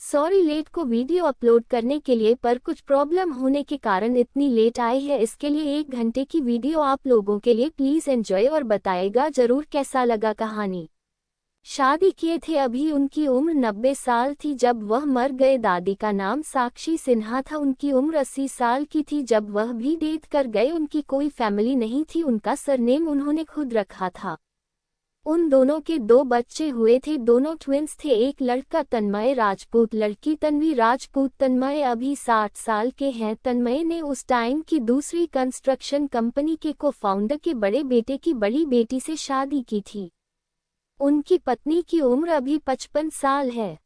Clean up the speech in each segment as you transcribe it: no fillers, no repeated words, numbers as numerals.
Sorry late को video upload करने के लिए पर कुछ प्रॉब्लम होने के कारण इतनी लेट आई है। इसके लिए 1 घंटे की वीडियो आप लोगों के लिए प्लीज एंजॉय और बताएगा जरूर कैसा लगा कहानी। शादी किए थे अभी उनकी उम्र 90 साल थी जब वह मर गए। दादी का नाम साक्षी सिन्हा था। उनकी उम्र 80 साल की थी जब वह भी डेथ कर गए। उनकी कोई फैमिली नहीं थी। उनका सरनेम उन्होंने खुद रखा था। उन दोनों के 2 बच्चे हुए थे। दोनों ट्विंस थे। एक लड़का तन्मय राजपूत, लड़की तन्वी राजपूत। तन्मय अभी 60 साल के हैं। तन्मय ने उस टाइम की दूसरी कंस्ट्रक्शन कंपनी के को-फाउंडर के बड़े बेटे की बड़ी बेटी से शादी की थी। उनकी पत्नी की उम्र अभी 55 साल है।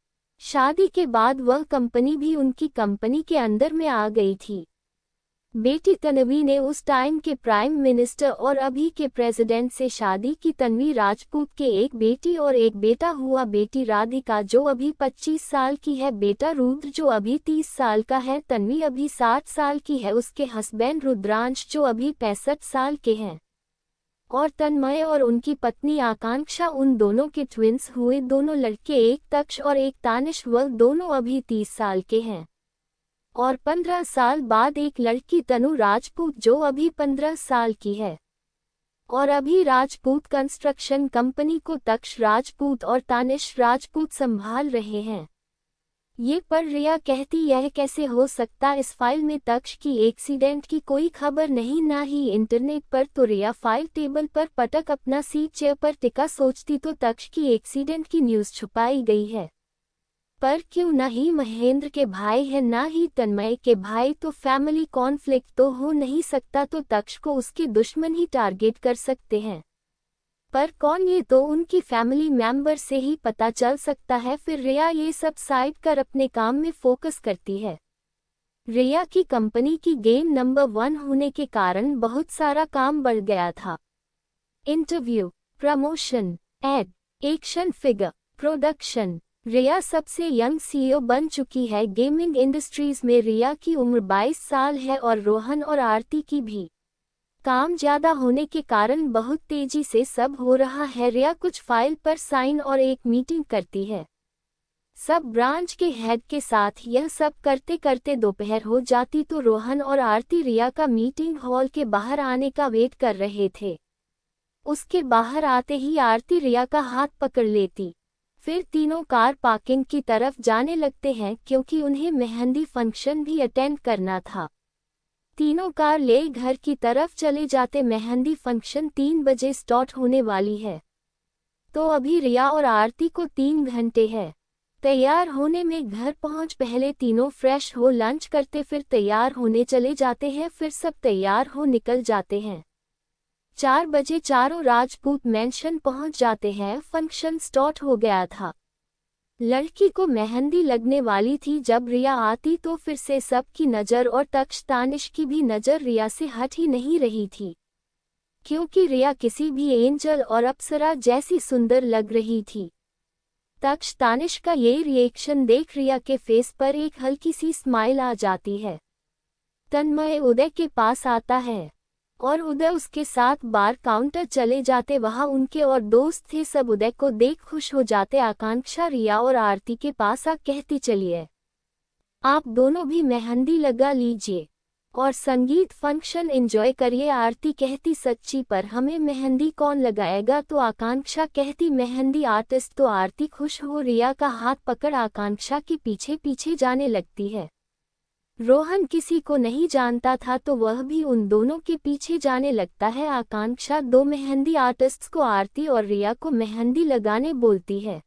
शादी के बाद वह कंपनी भी उनकी कंपनी के अंदर में आ गई थी। बेटी तन्वी ने उस टाइम के प्राइम मिनिस्टर और अभी के प्रेसिडेंट से शादी की। तन्वी राजपूत के एक बेटी और एक बेटा हुआ। बेटी राधिका जो अभी 25 साल की है, बेटा रुद्र जो अभी 30 साल का है। तन्वी अभी 60 साल की है। उसके हस्बैंड रुद्रांश जो अभी 65 साल के हैं। और तन्मय और उनकी पत्नी आकांक्षा उन दोनों के ट्विंस हुए। दोनों लड़के, एक तक्ष और एक तानिश, वह दोनों अभी 30 साल के हैं। और 15 साल बाद एक लड़की तनु राजपूत जो अभी 15 साल की है। और अभी राजपूत कंस्ट्रक्शन कंपनी को तक्ष राजपूत और तानिश राजपूत संभाल रहे हैं। ये पर रिया कहती यह कैसे हो सकता। इस फाइल में तक्ष की एक्सीडेंट की कोई खबर नहीं, ना ही इंटरनेट पर। तो रिया फाइल टेबल पर पटक अपना सीट चेयर पर टिका सोचती तो तक्ष की एक्सीडेंट की न्यूज़ छुपाई गई है। पर क्यों ना ही महेंद्र के भाई है ना ही तन्मय के भाई, तो फैमिली कॉन्फ्लिक्ट तो हो नहीं सकता। तो तक्ष को उसके दुश्मन ही टारगेट कर सकते हैं। पर कौन, ये तो उनकी फैमिली मेंबर से ही पता चल सकता है। फिर रिया ये सब साइड कर अपने काम में फोकस करती है। रिया की कंपनी की गेम नंबर 1 होने के कारण बहुत सारा काम बढ़ गया था। Interview, promotion, ad, action figure, production. Riya सबसे यंग सीईओ बन चुकी है गेमिंग इंडस्ट्रीज में। रिया की उम्र 22 साल है और रोहन और आरती की भी। काम ज्यादा होने के कारण बहुत तेजी से सब हो रहा है। रिया कुछ फाइल पर साइन और एक मीटिंग करती है सब ब्रांच के हेड के साथ। यह सब करते करते दोपहर हो जाती तो रोहन और आरती रिया का मीटिंग हॉल के बाहर आने का वेट कर रहे थे। उसके बाहर आते ही आरती रिया का हाथ पकड़ लेती। फिर तीनों कार पार्किंग की तरफ जाने लगते हैं क्योंकि उन्हें मेहंदी फंक्शन भी अटेंड करना था। तीनों कार ले घर की तरफ चले जाते। मेहंदी फंक्शन 3 बजे स्टार्ट होने वाली है। तो अभी रिया और आरती को 3 घंटे है तैयार होने में। घर पहुंच पहले तीनों फ्रेश हो लंच करते, फिर तैयार होने चले जाते हैं। फिर सब तैयार हो निकल जाते हैं। 4 बजे चारों राजपूत मेंशन पहुंच जाते हैं। फंक्शन स्टार्ट हो गया था। लड़की को मेहंदी लगने वाली थी जब रिया आती तो फिर से सबकी नज़र और तक्ष तानिश की भी नज़र रिया से हट ही नहीं रही थी, क्योंकि रिया किसी भी एंजल और अप्सरा जैसी सुंदर लग रही थी। तक्ष तानिश का ये रिएक्शन देख रिया के फेस पर एक हल्की सी स्माइल आ जाती है। तन्मय उदय के पास आता है और उदय उसके साथ बार काउंटर चले जाते। वहां उनके और दोस्त थे। सब उदय को देख खुश हो जाते। आकांक्षा रिया और आरती के पास आ कहती चलिए आप दोनों भी मेहंदी लगा लीजिए और संगीत फंक्शन एंजॉय करिए। आरती कहती सच्ची, पर हमें मेहंदी कौन लगाएगा। तो आकांक्षा कहती मेहंदी आर्टिस्ट। तो आरती खुश हो रिया का हाथ पकड़ आकांक्षा के पीछे पीछे जाने लगती है। रोहन किसी को नहीं जानता था तो वह भी उन दोनों के पीछे जाने लगता है। आकांक्षा 2 मेहंदी आर्टिस्ट्स को, आरती और रिया को मेहंदी लगाने बोलती है।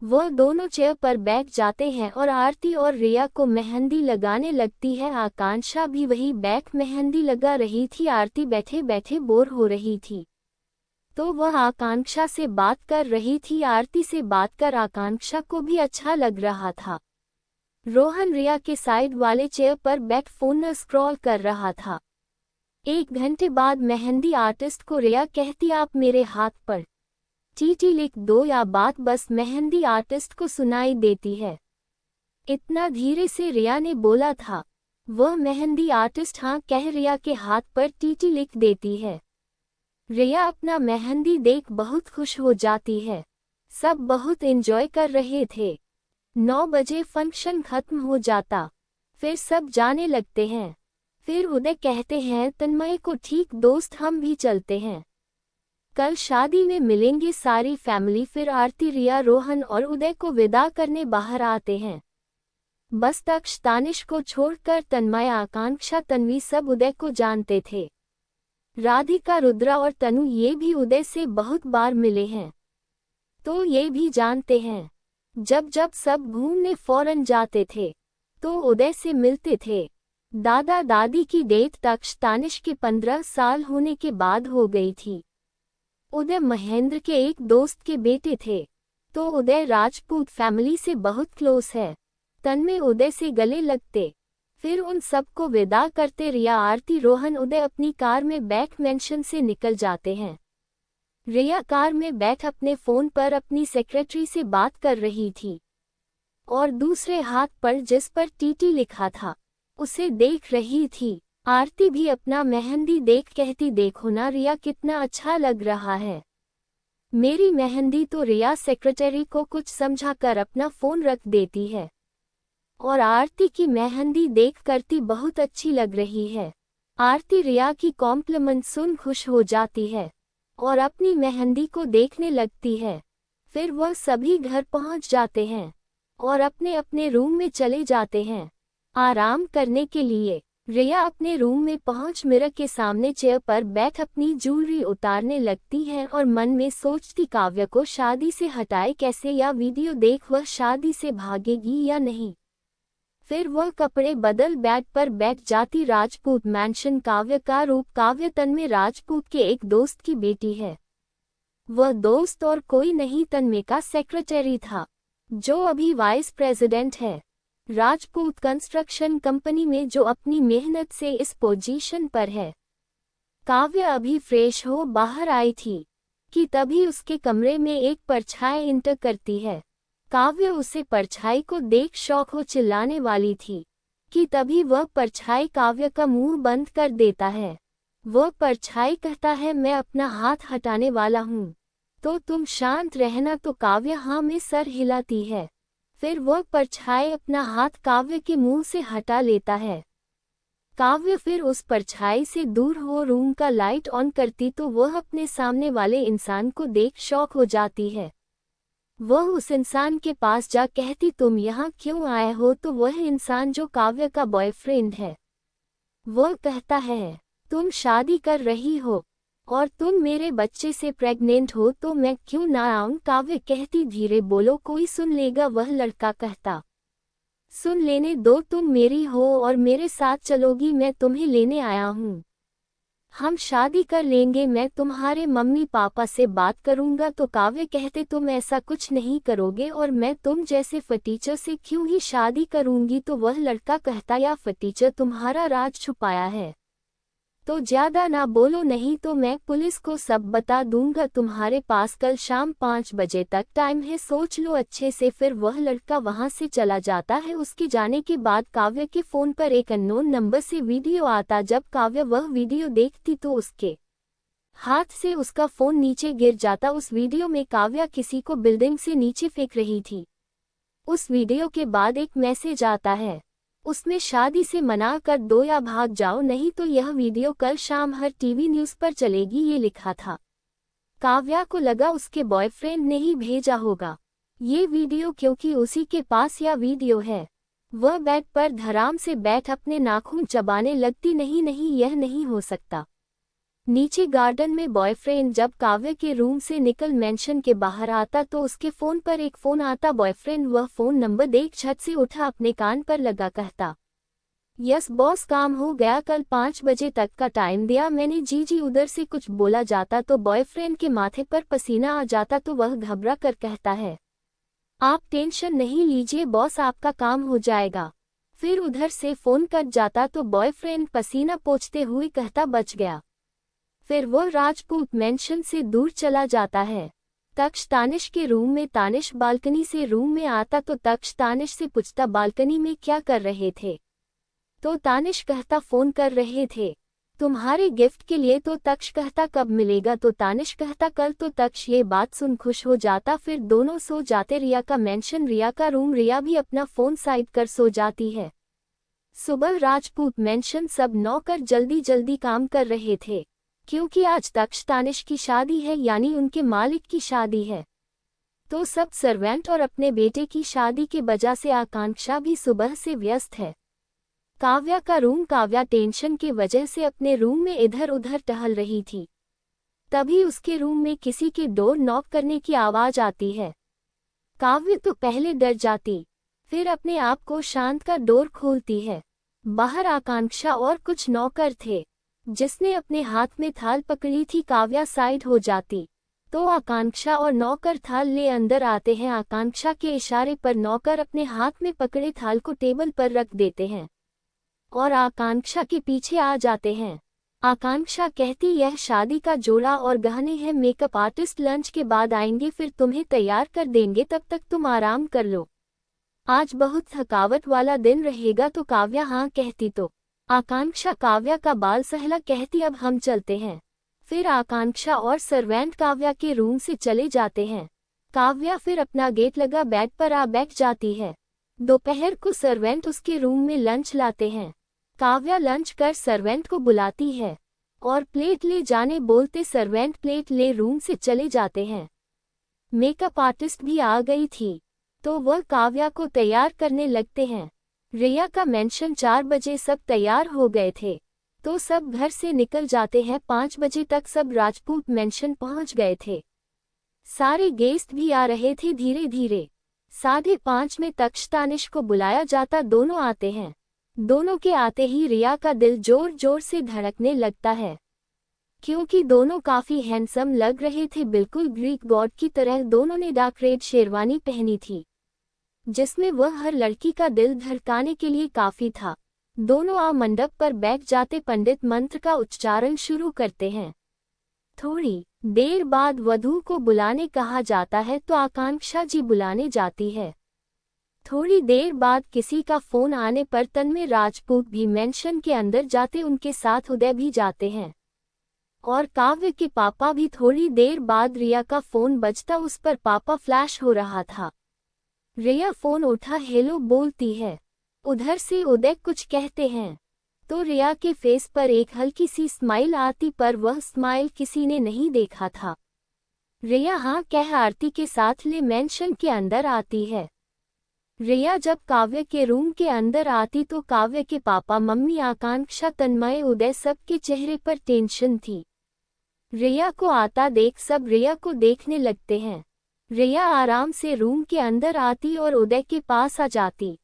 वह दोनों चेयर पर बैठ जाते हैं और आरती और रिया को मेहंदी लगाने लगती है। आकांक्षा भी वही बैठ मेहंदी लगा रही थी। आरती बैठे बैठे बोर हो रही थी तो वह आकांक्षा से बात कर रही थी। आरती से बात कर आकांक्षा को भी अच्छा लग रहा था। रोहन रिया के साइड वाले चेयर पर बैठ फोन स्क्रॉल कर रहा था। 1 घंटे बाद मेहंदी आर्टिस्ट को रिया कहती आप मेरे हाथ पर चीटी लिख दो या बात बस मेहंदी आर्टिस्ट को सुनाई देती है। इतना धीरे से रिया ने बोला था। वह मेहंदी आर्टिस्ट हाँ कह रिया के हाथ पर टीटी लिख देती है। रिया अपना मेहंदी देख बहुत खुश हो जाती है। सब बहुत एंजॉय कर रहे थे। 9 बजे फंक्शन खत्म हो जाता, फिर सब जाने लगते हैं। फिर उदय कहते हैं तन्मय को, ठीक दोस्त हम भी चलते हैं, कल शादी में मिलेंगे सारी फैमिली। फिर आरती, रिया, रोहन और उदय को विदा करने बाहर आते हैं। बस तक्ष तानिश को छोड़कर तन्मय, आकांक्षा, तन्वी सब उदय को जानते थे। राधिका, रुद्रा और तनु ये भी उदय से बहुत बार मिले हैं, तो ये भी जानते हैं। जब जब सब घूमने फौरन जाते थे तो उदय से मिलते थे। दादा दादी की डेथ तक्ष तानिश के 15 साल होने के बाद हो गई थी। उदय महेंद्र के एक दोस्त के बेटे थे, तो उदय राजपूत फैमिली से बहुत क्लोज है। तन्मय उदय से गले लगते, फिर उन सबको विदा करते रिया, आरती, रोहन, उदय अपनी कार में बैठ मेंशन से निकल जाते हैं। रिया कार में बैठ अपने फोन पर अपनी सेक्रेटरी से बात कर रही थी और दूसरे हाथ पर जिस पर टीटी लिखा था उसे देख रही थी। आरती भी अपना मेहंदी देख कहती, देखो ना रिया कितना अच्छा लग रहा है। मेरी मेहंदी। तो रिया सेक्रेटरी को कुछ समझाकर अपना फोन रख देती है और आरती की मेहंदी देख करती, बहुत अच्छी लग रही है। आरती रिया की कॉम्प्लीमेंट सुन खुश हो जाती है और अपनी मेहंदी को देखने लगती है। फिर वह सभी घर पहुंच जाते हैं और अपने अपने रूम में चले जाते हैं आराम करने के लिए। रिया अपने रूम में पहुंच मिरर के सामने चेयर पर बैठ अपनी ज्वेलरी उतारने लगती है और मन में सोचती, काव्य को शादी से हटाए कैसे, या वीडियो देख वह शादी से भागेगी या नहीं। फिर वह कपड़े बदल बेड पर बैठ जाती। राजपूत मैंशन, काव्य का रूप। काव्य तन्मय राजपूत के एक दोस्त की बेटी है। वह दोस्त और कोई नहीं, तन्मय का सेक्रेटरी था, जो अभी वाइस प्रेसिडेंट है राजपूत कंस्ट्रक्शन कंपनी में, जो अपनी मेहनत से इस पोजीशन पर है। काव्य अभी फ्रेश हो बाहर आई थी कि तभी उसके कमरे में एक परछाई इंटर करती है। काव्य उसे परछाई को देख शौक हो चिल्लाने वाली थी कि तभी वह परछाई काव्य का मुंह बंद कर देता है। वह परछाई कहता है, मैं अपना हाथ हटाने वाला हूँ, तो तुम शांत रहना। तो काव्य हाँ में सर हिलाती है। फिर वह परछाई अपना हाथ काव्य के मुंह से हटा लेता है। काव्य फिर उस परछाई से दूर हो रूम का लाइट ऑन करती तो वह अपने सामने वाले इंसान को देख शॉक हो जाती है। वह उस इंसान के पास जा कहती, तुम यहाँ क्यों आए हो। तो वह इंसान जो काव्य का बॉयफ्रेंड है, वह कहता है, तुम शादी कर रही हो और तुम मेरे बच्चे से प्रेग्नेंट हो, तो मैं क्यों ना आऊं। काव्य कहती, धीरे बोलो, कोई सुन लेगा। वह लड़का कहता, सुन लेने दो, तुम मेरी हो और मेरे साथ चलोगी, मैं तुम्हें लेने आया हूँ, हम शादी कर लेंगे, मैं तुम्हारे मम्मी पापा से बात करूंगा। तो काव्य कहते, तुम ऐसा कुछ नहीं करोगे और मैं तुम जैसे फटीचर से क्यों ही शादी करूंगी। तो वह लड़का कहता, या फटीचर तुम्हारा राज छुपाया है तो ज्यादा ना बोलो, नहीं तो मैं पुलिस को सब बता दूंगा। तुम्हारे पास कल शाम 5 बजे तक टाइम है, सोच लो अच्छे से। फिर वह लड़का वहां से चला जाता है। उसके जाने के बाद काव्य के फोन पर एक अननोन नंबर से वीडियो आता। जब काव्य वह वीडियो देखती तो उसके हाथ से उसका फोन नीचे गिर जाता। उस वीडियो में काव्य किसी को बिल्डिंग से नीचे फेंक रही थी। उस वीडियो के बाद एक मैसेज आता है, उसमें शादी से मना कर दो या भाग जाओ, नहीं तो यह वीडियो कल शाम हर टीवी न्यूज़ पर चलेगी, ये लिखा था। काव्या को लगा उसके बॉयफ्रेंड ने ही भेजा होगा ये वीडियो, क्योंकि उसी के पास यह वीडियो है। वह बेड पर धराम से बैठ अपने नाखून चबाने लगती, नहीं नहीं यह नहीं हो सकता। नीचे गार्डन में बॉयफ्रेंड जब काव्य के रूम से निकल मेंशन के बाहर आता तो उसके फोन पर एक फोन आता। बॉयफ्रेंड वह फोन नंबर देख छत से उठा, अपने कान पर लगा, कहता, यस बॉस, काम हो गया, कल 5 बजे तक का टाइम दिया मैंने। जी उधर से कुछ बोला जाता तो बॉयफ्रेंड के माथे पर पसीना आ जाता, तो वह घबरा कर कहता है, आप टेंशन नहीं लीजिए बॉस, आपका काम हो जाएगा। फिर उधर से फोन कट जाता तो बॉयफ्रेंड पसीना पोंछते हुए कहता, बच गया। फिर वह राजपूत मेंशन से दूर चला जाता है। तक्ष तानिश के रूम में, तानिश बालकनी से रूम में आता तो तक्ष तानिश से पूछता, बालकनी में क्या कर रहे थे। तो तानिश कहता, फोन कर रहे थे। तुम्हारे गिफ्ट के लिए। तो तक्ष कहता कब मिलेगा, तो तानिश कहता कल। तो तक्ष ये बात सुन खुश हो जाता। फिर दोनों सो जाते। रिया का मेंशन, रिया का रूम। रिया भी अपना फोन साइड कर सो जाती है। सुबह राजपूत मेंशन सब नौकर जल्दी जल्दी काम कर रहे थे, क्योंकि आज तक्ष तानिश की शादी है, यानी उनके मालिक की शादी है। तो सब सर्वेंट और अपने बेटे की शादी के वजह से आकांक्षा भी सुबह से व्यस्त है। काव्या का रूम। काव्या टेंशन के वजह से अपने रूम में इधर उधर टहल रही थी। तभी उसके रूम में किसी के डोर नॉक करने की आवाज आती है। काव्या तो पहले डर जाती, फिर अपने आप को शांत कर डोर खोलती है। बाहर आकांक्षा और कुछ नौकर थे। जिसने अपने हाथ में थाल पकड़ी थी, काव्या साइड हो जाती तो आकांक्षा और नौकर थाल ले अंदर आते हैं। आकांक्षा के इशारे पर नौकर अपने हाथ में पकड़े थाल को टेबल पर रख देते हैं और आकांक्षा के पीछे आ जाते हैं। आकांक्षा कहती यह शादी का जोड़ा और गहने हैं, मेकअप आर्टिस्ट लंच के बाद आएंगे, फिर तुम्हें तैयार कर देंगे, तब तक तुम आराम कर लो, आज बहुत थकावट वाला दिन रहेगा। तो काव्या हाँ कहती तो आकांक्षा काव्या का बाल सहला कहती अब हम चलते हैं। फिर आकांक्षा और सर्वेंट काव्या के रूम से चले जाते हैं। काव्या फिर अपना गेट लगा बेड पर आ बैठ जाती है। दोपहर को सर्वेंट उसके रूम में लंच लाते हैं। काव्या लंच कर सर्वेंट को बुलाती है और प्लेट ले जाने बोलते सर्वेंट प्लेट ले रूम से चले जाते हैं। मेकअप आर्टिस्ट भी आ गई थी, तो वह काव्या को तैयार करने लगते हैं। रिया का मेंशन 4 बजे सब तैयार हो गए थे, तो सब घर से निकल जाते हैं। 5 बजे तक सब राजपूत मेंशन पहुंच गए थे। सारे गेस्ट भी आ रहे थे धीरे धीरे। 5:30 में तक्ष तानिश को बुलाया जाता। दोनों आते हैं। दोनों के आते ही रिया का दिल जोर जोर से धड़कने लगता है, क्योंकि दोनों काफी हैंडसम लग रहे थे, बिल्कुल ग्रीक गॉड की तरह। दोनों ने डार्क रेड शेरवानी पहनी थी, जिसमें वह हर लड़की का दिल धड़काने के लिए काफी था। दोनों आ मंडप पर बैठ जाते। पंडित मंत्र का उच्चारण शुरू करते हैं। थोड़ी देर बाद वधू को बुलाने कहा जाता है, तो आकांक्षा जी बुलाने जाती है। थोड़ी देर बाद किसी का फोन आने पर तन्मय राजपूत भी मेंशन के अंदर जाते। उनके साथ उदय भी जाते हैं और काव्य के पापा भी। थोड़ी देर बाद रिया का फोन बजता, उस पर पापा फ्लैश हो रहा था। रिया फोन उठा हेलो बोलती है। उधर से उदय कुछ कहते हैं, तो रिया के फेस पर एक हल्की सी स्माइल आती, पर वह स्माइल किसी ने नहीं देखा था। रिया हाँ कह आरती के साथ ले मेंशन के अंदर आती है। रिया जब काव्य के रूम के अंदर आती तो काव्य के पापा, मम्मी, आकांक्षा, तन्मय, उदय सबके चेहरे पर टेंशन थी। रिया को आता देख सब रिया को देखने लगते हैं। रिया आराम से रूम के अंदर आती और उदय के पास आ जाती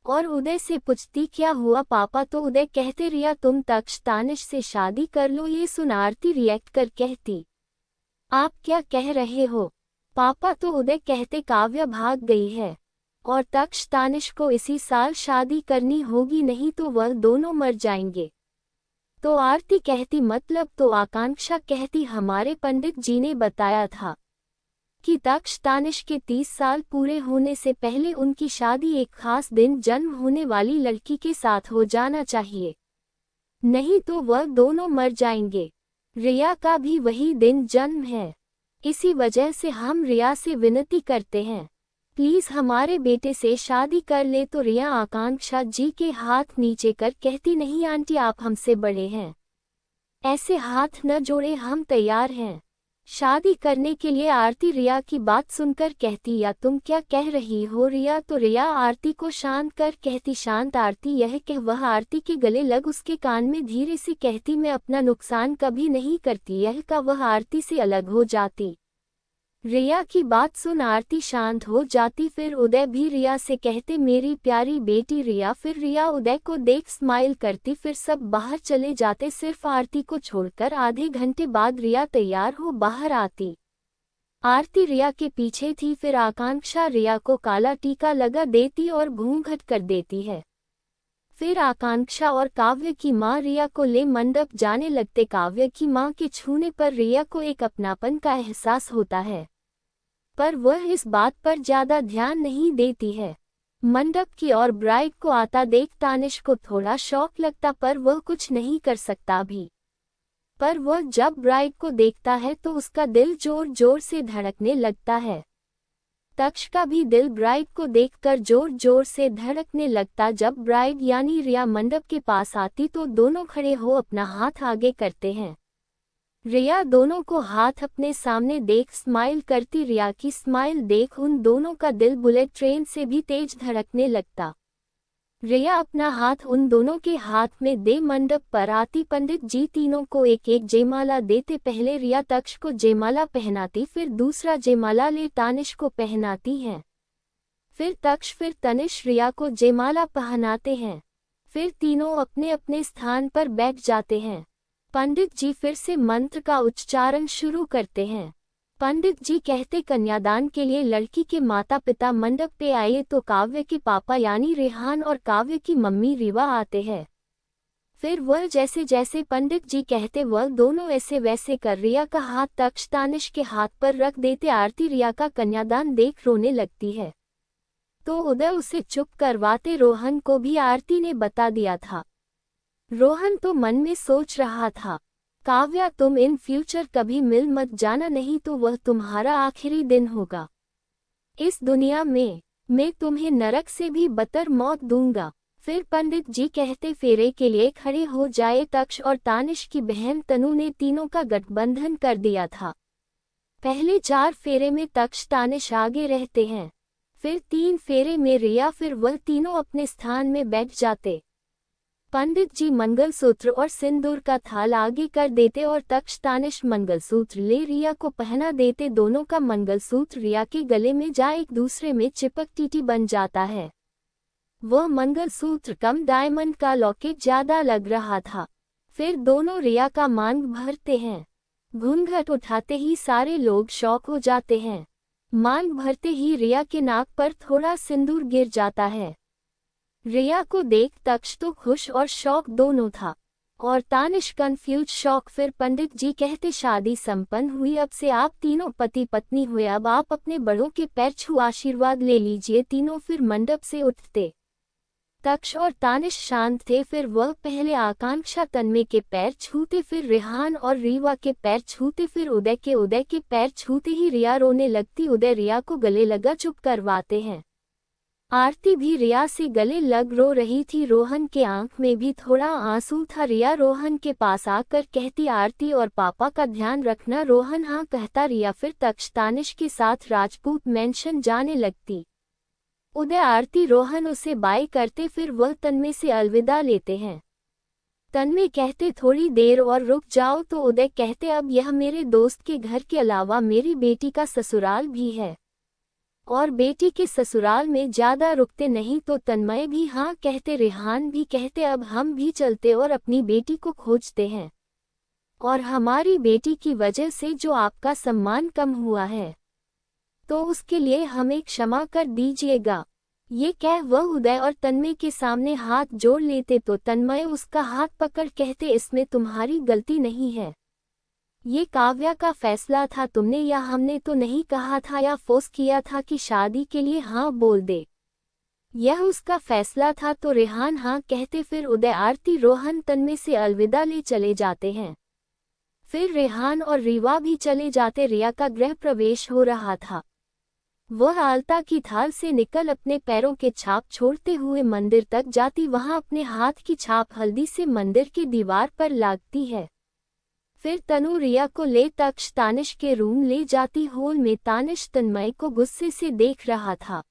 और उदय से पूछती क्या हुआ पापा, तो उदय कहते रिया तुम तक्ष तानिश से शादी कर लो। ये सुन आरती रिएक्ट कर कहती आप क्या कह रहे हो पापा, तो उदय कहते काव्या भाग गई है और तक्ष तानिश को इसी साल शादी करनी होगी, नहीं तो वह दोनों मर जाएंगे। तो आरती कहती मतलब, तो आकांक्षा कहती हमारे पंडित जी ने बताया था कि तक्ष तानिश के 30 साल पूरे होने से पहले उनकी शादी एक खास दिन जन्म होने वाली लड़की के साथ हो जाना चाहिए, नहीं तो वह दोनों मर जाएंगे। रिया का भी वही दिन जन्म है, इसी वजह से हम रिया से विनती करते हैं प्लीज हमारे बेटे से शादी कर ले। तो रिया आकांक्षा जी के हाथ नीचे कर कहती नहीं आंटी आप हमसे बड़े हैं, ऐसे हाथ न जोड़े, हम तैयार हैं शादी करने के लिए। आरती रिया की बात सुनकर कहती या तुम क्या कह रही हो रिया, तो रिया आरती को शांत कर कहती शांत आरती। यह कह वह आरती के गले लग उसके कान में धीरे से कहती मैं अपना नुकसान कभी नहीं करती। यह का वह आरती से अलग हो जाती। रिया की बात सुन आरती शांत हो जाती। फिर उदय भी रिया से कहते मेरी प्यारी बेटी रिया। फिर रिया उदय को देख स्माइल करती, फिर सब बाहर चले जाते सिर्फ आरती को छोड़कर। आधे घंटे बाद रिया तैयार हो बाहर आती। आरती रिया के पीछे थी। फिर आकांक्षा रिया को काला टीका लगा देती और घूंघट कर देती है। फिर आकांक्षा और काव्य की मां रिया को ले मंडप जाने लगते। काव्य की मां के छूने पर रिया को एक अपनापन का एहसास होता है, पर वह इस बात पर ज्यादा ध्यान नहीं देती है। मंडप की ओर ब्राइड को आता देख तानिश को थोड़ा शौक लगता, पर वह कुछ नहीं कर सकता भी। पर वह जब ब्राइड को देखता है तो उसका दिल जोर जोर से धड़कने लगता है। तक्ष का भी दिल ब्राइड को देखकर जोर जोर से धड़कने लगता। जब ब्राइड यानी रिया मंडप के पास आती तो दोनों खड़े हो अपना हाथ आगे करते हैं। रिया दोनों को हाथ अपने सामने देख स्माइल करती। रिया की स्माइल देख उन दोनों का दिल बुलेट ट्रेन से भी तेज धड़कने लगता। रिया अपना हाथ उन दोनों के हाथ में दे मंडप पर आती। पंडित जी तीनों को एक एक जयमाला देते। पहले रिया तक्ष को जयमाला पहनाती, फिर दूसरा जयमाला ले तानिश को पहनाती हैं। फिर तक्ष फिर तनिष रिया को जयमाला पहनाते हैं। फिर तीनों अपने अपने स्थान पर बैठ जाते हैं। पंडित जी फिर से मंत्र का उच्चारण शुरू करते हैं। पंडित जी कहते, कन्यादान के लिए लड़की के माता पिता मंडप पे आए तो काव्य के पापा यानी रेहान और काव्य की मम्मी रीवा आते हैं। फिर वह जैसे जैसे पंडित जी कहते वह दोनों ऐसे वैसे कर रिया का हाथ तक्ष तानिश के हाथ पर रख देते। आरती रिया का कन्यादान देख रोने लगती है तो उदय उसे चुप करवाते। रोहन को भी आरती ने बता दिया था। रोहन तो मन में सोच रहा था, काव्या तुम इन फ्यूचर कभी मिल मत जाना, नहीं तो वह तुम्हारा आखिरी दिन होगा इस दुनिया में। मैं तुम्हें नरक से भी बदतर मौत दूंगा। फिर पंडित जी कहते, फेरे के लिए खड़े हो जाए। तक्ष और तानिश की बहन तनु ने तीनों का गठबंधन कर दिया था। पहले 4 फेरे में तक्ष तानिश आगे रहते हैं, फिर 3 फेरे में रिया, फिर वह तीनों अपने स्थान में बैठ जाते। पंडित जी मंगलसूत्र और सिंदूर का थाल आगे कर देते और तक्ष तानिश मंगलसूत्र ले रिया को पहना देते। दोनों का मंगलसूत्र रिया के गले में जा एक दूसरे में चिपक टीटी बन जाता है। वह मंगलसूत्र कम डायमंड का लॉकेट ज्यादा लग रहा था। फिर दोनों रिया का मांग भरते हैं। घूंघट उठाते ही सारे लोग शॉक हो जाते हैं। मांग भरते ही रिया के नाक पर थोड़ा सिंदूर गिर जाता है। रिया को देख तक्ष तो खुश और शौक दोनों था और तानिश कंफ्यूज शौक। फिर पंडित जी कहते, शादी संपन्न हुई, अब से आप तीनों पति पत्नी हुए, अब आप अपने बड़ों के पैर छू आशीर्वाद ले लीजिए। तीनों फिर मंडप से उठते। तक्ष और तानिश शांत थे। फिर वह पहले आकांक्षा तन्मय के पैर छूते, फिर रेहान और रीवा के पैर छूते, फिर उदय के पैर छूते ही रिया रोने लगती। उदय रिया को गले लगा चुप करवाते हैं। आरती भी रिया से गले लग रो रही थी। रोहन के आंख में भी थोड़ा आंसू था। रिया रोहन के पास आकर कहती, आरती और पापा का ध्यान रखना। रोहन हाँ कहता। रिया फिर तक्ष तानिश के साथ राजपूत मेंशन जाने लगती। उदय आरती रोहन उसे बाय करते, फिर वह तन्मय से अलविदा लेते हैं। तन्मय कहते, थोड़ी देर और रुक जाओ, तो उदय कहते, अब यह मेरे दोस्त के घर के अलावा मेरी बेटी का ससुराल भी है और बेटी के ससुराल में ज्यादा रुकते नहीं। तो तन्मय भी हाँ कहते। रेहान भी कहते, अब हम भी चलते और अपनी बेटी को खोजते हैं और हमारी बेटी की वजह से जो आपका सम्मान कम हुआ है तो उसके लिए हमें क्षमा कर दीजिएगा। ये कह वह उदय और तन्मय के सामने हाथ जोड़ लेते तो तन्मय उसका हाथ पकड़ कहते, इसमें तुम्हारी गलती नहीं है, ये काव्या का फैसला था। तुमने या हमने तो नहीं कहा था या फोर्स किया था कि शादी के लिए हाँ बोल दे, यह उसका फैसला था। तो रेहान हाँ कहते। फिर उदय आरती रोहन तन्मय से अलविदा ले चले जाते हैं। फिर रेहान और रीवा भी चले जाते। रिया का गृह प्रवेश हो रहा था। वह आलता की थाल से निकल अपने पैरों के छाप छोड़ते हुए मंदिर तक जाती। वहां अपने हाथ की छाप हल्दी से मंदिर की दीवार पर लागती है। फिर तनु रिया को ले तक्ष तानिश के रूम ले जाती। हॉल में तानिश तन्मय को गुस्से से देख रहा था।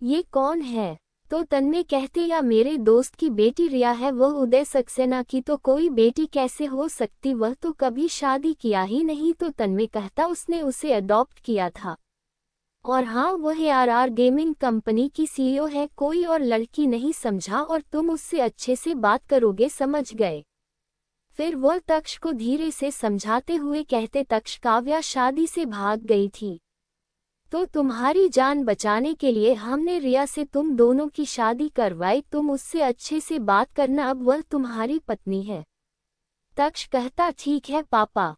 ये कौन है? तो तन्मय कहते, या मेरे दोस्त की बेटी रिया है। वह उदय सक्सेना की तो कोई बेटी कैसे हो सकती, वह तो कभी शादी किया ही नहीं। तो तन्मय कहता, उसने उसे अडॉप्ट किया था और हाँ वह आरआर गेमिंग कंपनी की सीईओ है, कोई और लड़की नहीं समझा और तुम उससे अच्छे से बात करोगे, समझ गए। फिर वह तक्ष को धीरे से समझाते हुए कहते, तक्ष काव्या शादी से भाग गई थी तो तुम्हारी जान बचाने के लिए हमने रिया से तुम दोनों की शादी करवाई। तुम उससे अच्छे से बात करना, अब वह तुम्हारी पत्नी है। तक्ष कहता, ठीक है पापा।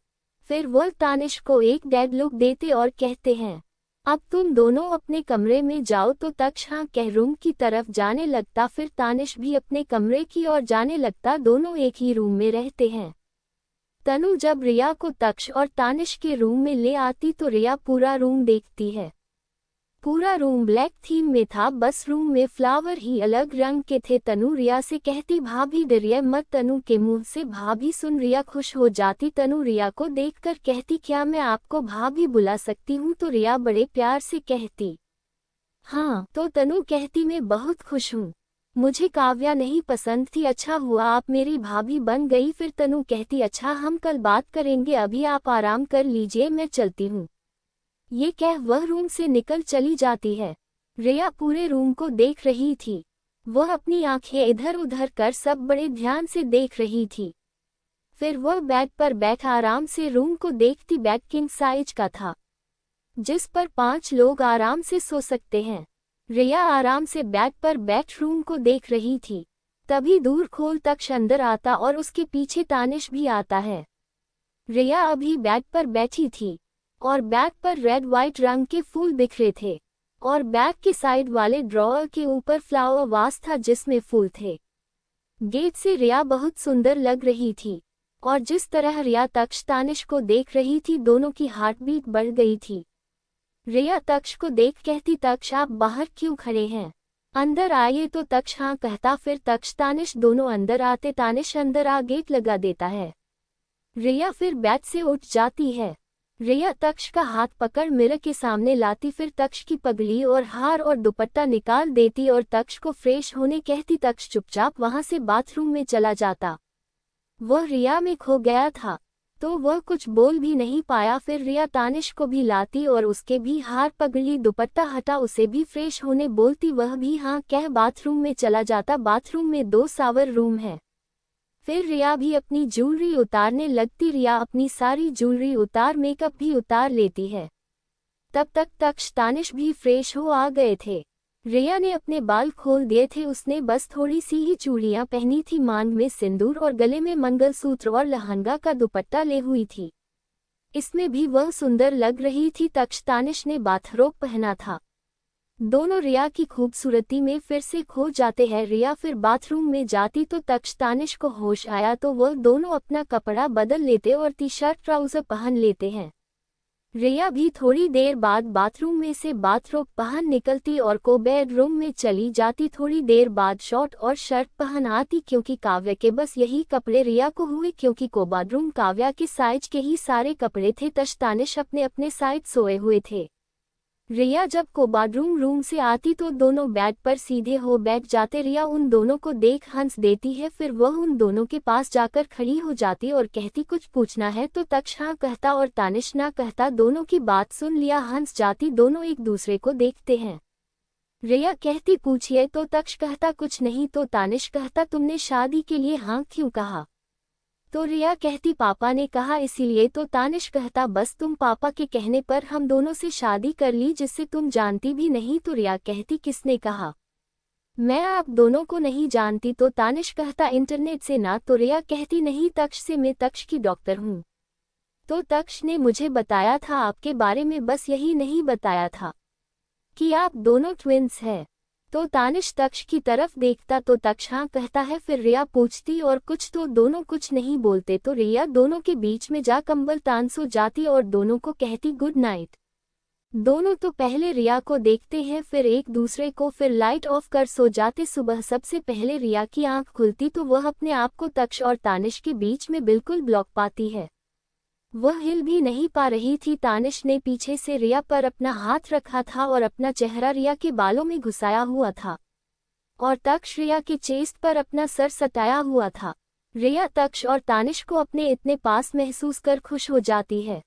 फिर वह तानिश को एक डेड लुक देते और कहते हैं, अब तुम दोनों अपने कमरे में जाओ। तो तक्ष हाँ कह रूम की तरफ जाने लगता। फिर तानिश भी अपने कमरे की ओर जाने लगता। दोनों एक ही रूम में रहते हैं। तनु जब रिया को तक्ष और तानिश के रूम में ले आती तो रिया पूरा रूम देखती है। पूरा रूम ब्लैक थीम में था, बस रूम में फ्लावर ही अलग रंग के थे। तनु रिया से कहती भाभी डरिए मत। तनु के मुंह से भाभी सुन रिया खुश हो जाती। तनु रिया को देखकर कहती क्या मैं आपको भाभी बुला सकती हूँ? तो रिया बड़े प्यार से कहती हाँ। तो तनु कहती मैं बहुत खुश हूँ, मुझे काव्या नहीं पसंद थी, अच्छा हुआ आप मेरी भाभी बन गई। फिर तनु कहती अच्छा हम कल बात करेंगे, अभी आप आराम कर लीजिए, मैं चलती हूँ। ये कह वह रूम से निकल चली जाती है। रिया पूरे रूम को देख रही थी। वह अपनी आंखें इधर उधर कर सब बड़े ध्यान से देख रही थी। फिर वह बेड पर बैठ आराम से रूम को देखती। बेड किंग साइज का था, जिस पर 5 लोग आराम से सो सकते हैं। रिया आराम से बेड पर बैठ रूम को देख रही थी। तभी दूर खोल तक्ष अंदर आता और उसके पीछे तानिश भी आता है। रिया अभी बेड पर बैठी थी और बैग पर रेड व्हाइट रंग के फूल बिखरे थे और बैग के साइड वाले ड्रॉअर के ऊपर फ्लावर वास था जिसमें फूल थे। गेट से रिया बहुत सुंदर लग रही थी और जिस तरह रिया तक्ष तानिश को देख रही थी दोनों की हार्ट बीट बढ़ गई थी। रिया तक्ष को देख कहती तक्ष आप बाहर क्यों खड़े हैं, अंदर आइए। तो तक्ष हाँ कहता। फिर तक्ष तानिश दोनों अंदर आते। तानिश अंदर आ गेट लगा देता है। रिया फिर बेड से उठ जाती है। रिया तक्ष का हाथ पकड़ मिरर के सामने लाती। फिर तक्ष की पगड़ी और हार और दुपट्टा निकाल देती और तक्ष को फ्रेश होने कहती। तक्ष चुपचाप वहां से बाथरूम में चला जाता। वह रिया में खो गया था तो वह कुछ बोल भी नहीं पाया। फिर रिया तानिश को भी लाती और उसके भी हार पगड़ी दुपट्टा हटा उसे भी फ्रेश होने बोलती। वह भी हाँ कह बाथरूम में चला जाता। बाथरूम में 2 शावर रूम है। फिर रिया भी अपनी ज्वेलरी उतारने लगती। रिया अपनी सारी ज्वेलरी उतार मेकअप भी उतार लेती है। तब तक तक्ष तानिश भी फ्रेश हो आ गए थे। रिया ने अपने बाल खोल दिए थे। उसने बस थोड़ी सी ही चूड़ियां पहनी थी, मांग में सिंदूर और गले में मंगलसूत्र और लहंगा का दुपट्टा ले हुई थी। इसमें भी वह सुंदर लग रही थी। तक्ष तानिश ने बाथरोब पहना था। दोनों रिया की खूबसूरती में फिर से खो जाते हैं। रिया फिर बाथरूम में जाती तो तक्ष तानिश को होश आया तो वह दोनों अपना कपड़ा बदल लेते और टी शर्ट ट्राउजर पहन लेते हैं। रिया भी थोड़ी देर बाद बाथरूम में से बाथरोब पहन निकलती और को बेडरूम में चली जाती। थोड़ी देर बाद शॉर्ट और शर्ट पहन आती क्योंकि काव्या के बस यही कपड़े रिया को हुए क्योंकि को बाथरूम काव्या के साइज के ही सारे कपड़े थे। तक्ष तानिश अपने अपने साइड सोए हुए थे। रिया जब को बाथरूम रूम से आती तो दोनों बेड पर सीधे हो बैठ जाते। रिया उन दोनों को देख हंस देती है। फिर वह उन दोनों के पास जाकर खड़ी हो जाती और कहती कुछ पूछना है? तो तक्ष हाँ कहता और तानिश ना कहता। दोनों की बात सुन लिया हंस जाती। दोनों एक दूसरे को देखते हैं। रिया कहती पूछिए? तो तक्ष कहता कुछ नहीं। तो तानिश कहता तुमने शादी के लिए हाँ क्यों कहा? तो रिया कहती पापा ने कहा इसीलिए। तो तानिश कहता बस तुम पापा के कहने पर हम दोनों से शादी कर ली जिससे तुम जानती भी नहीं। तो रिया कहती किसने कहा? मैं आप दोनों को नहीं जानती। तो तानिश कहता इंटरनेट से ना। तो रिया कहती नहीं तक्ष से, मैं तक्ष की डॉक्टर हूँ। तो तक्ष ने मुझे बताया था आपके बारे में, बस यही नहीं बताया था कि आप दोनों ट्विंस हैं। तो तानिश तक्ष की तरफ देखता तो तक्ष हाँ कहता है। फिर रिया पूछती और कुछ? तो दोनों कुछ नहीं बोलते। तो रिया दोनों के बीच में जा कंबल तान सो जाती और दोनों को कहती गुड नाइट। दोनों तो पहले रिया को देखते हैं फिर एक दूसरे को, फिर लाइट ऑफ कर सो जाते। सुबह सबसे पहले रिया की आंख खुलती तो वह अपने आप को तक्ष और तानिश के बीच में बिल्कुल ब्लॉक पाती है। वह हिल भी नहीं पा रही थी। तानिश ने पीछे से रिया पर अपना हाथ रखा था और अपना चेहरा रिया के बालों में घुसाया हुआ था और तक्ष रिया के चेस्ट पर अपना सर सटाया हुआ था। रिया तक्ष और तानिश को अपने इतने पास महसूस कर खुश हो जाती है।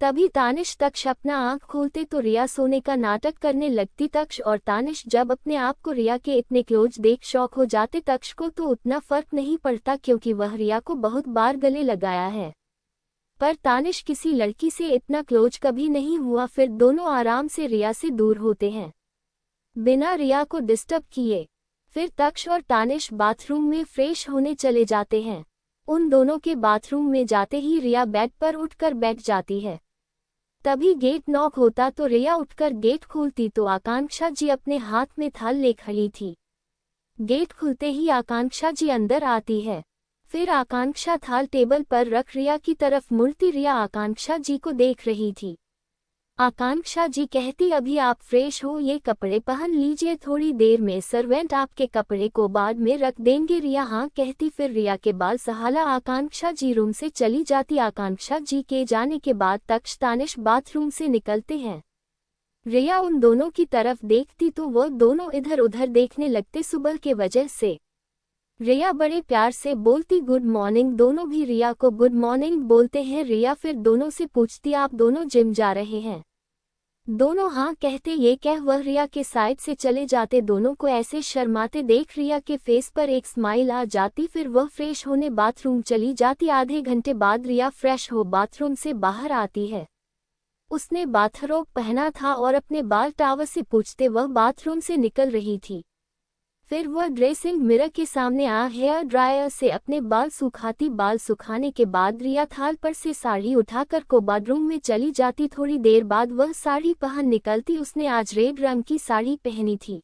तभी तानिश तक्ष अपना आंख खोलते तो रिया सोने का नाटक करने लगती। तक्ष और तानिश जब अपने आप को रिया के इतने क्लोज देख शॉक हो जाते। तक्ष को तो उतना फर्क नहीं पड़ता क्योंकि वह रिया को बहुत बार गले लगाया है, पर तानिश किसी लड़की से इतना क्लोज कभी नहीं हुआ। फिर दोनों आराम से रिया से दूर होते हैं बिना रिया को डिस्टर्ब किए। फिर तक्ष और तानिश बाथरूम में फ्रेश होने चले जाते हैं। उन दोनों के बाथरूम में जाते ही रिया बेड पर उठकर बैठ जाती है। तभी गेट नॉक होता तो रिया उठकर गेट खोलती तो आकांक्षा जी अपने हाथ में थाल ले खड़ी थी। गेट खुलते ही आकांक्षा जी अंदर आती है। फिर आकांक्षा थाल टेबल पर रख रिया की तरफ मुड़ती। रिया आकांक्षा जी को देख रही थी। आकांक्षा जी कहती, अभी आप फ्रेश हो, ये कपड़े पहन लीजिए, थोड़ी देर में सर्वेंट आपके कपड़े को बाद में रख देंगे। रिया हाँ कहती। फिर रिया के बाल सहाला आकांक्षा जी रूम से चली जाती। आकांक्षा जी के जाने के बाद तक्ष तानिश बाथरूम से निकलते हैं। रिया उन दोनों की तरफ देखती तो वो दोनों इधर उधर देखने लगते सुबह के वजह से। रिया बड़े प्यार से बोलती गुड मॉर्निंग। दोनों भी रिया को गुड मॉर्निंग बोलते हैं। रिया फिर दोनों से पूछती, आप दोनों जिम जा रहे हैं? दोनों हाँ कहते। ये कह वह रिया के साइड से चले जाते। दोनों को ऐसे शर्माते देख रिया के फेस पर एक स्माइल आ जाती। फिर वह फ्रेश होने बाथरूम चली जाती। आधे घंटे बाद रिया फ्रेश हो बाथरूम से बाहर आती है। उसने बाथरोब पहना था और अपने बाल टावल से पोंछते वह बाथरूम से निकल रही थी। फिर वह ड्रेसिंग मिरर के सामने आ हेयर ड्रायर से अपने बाल सुखाती। बाल सुखाने के बाद रिया थाल पर से साड़ी उठाकर को बेडरूम में चली जाती। थोड़ी देर बाद वह साड़ी पहन निकलती। उसने आज रेड रंग की साड़ी पहनी थी,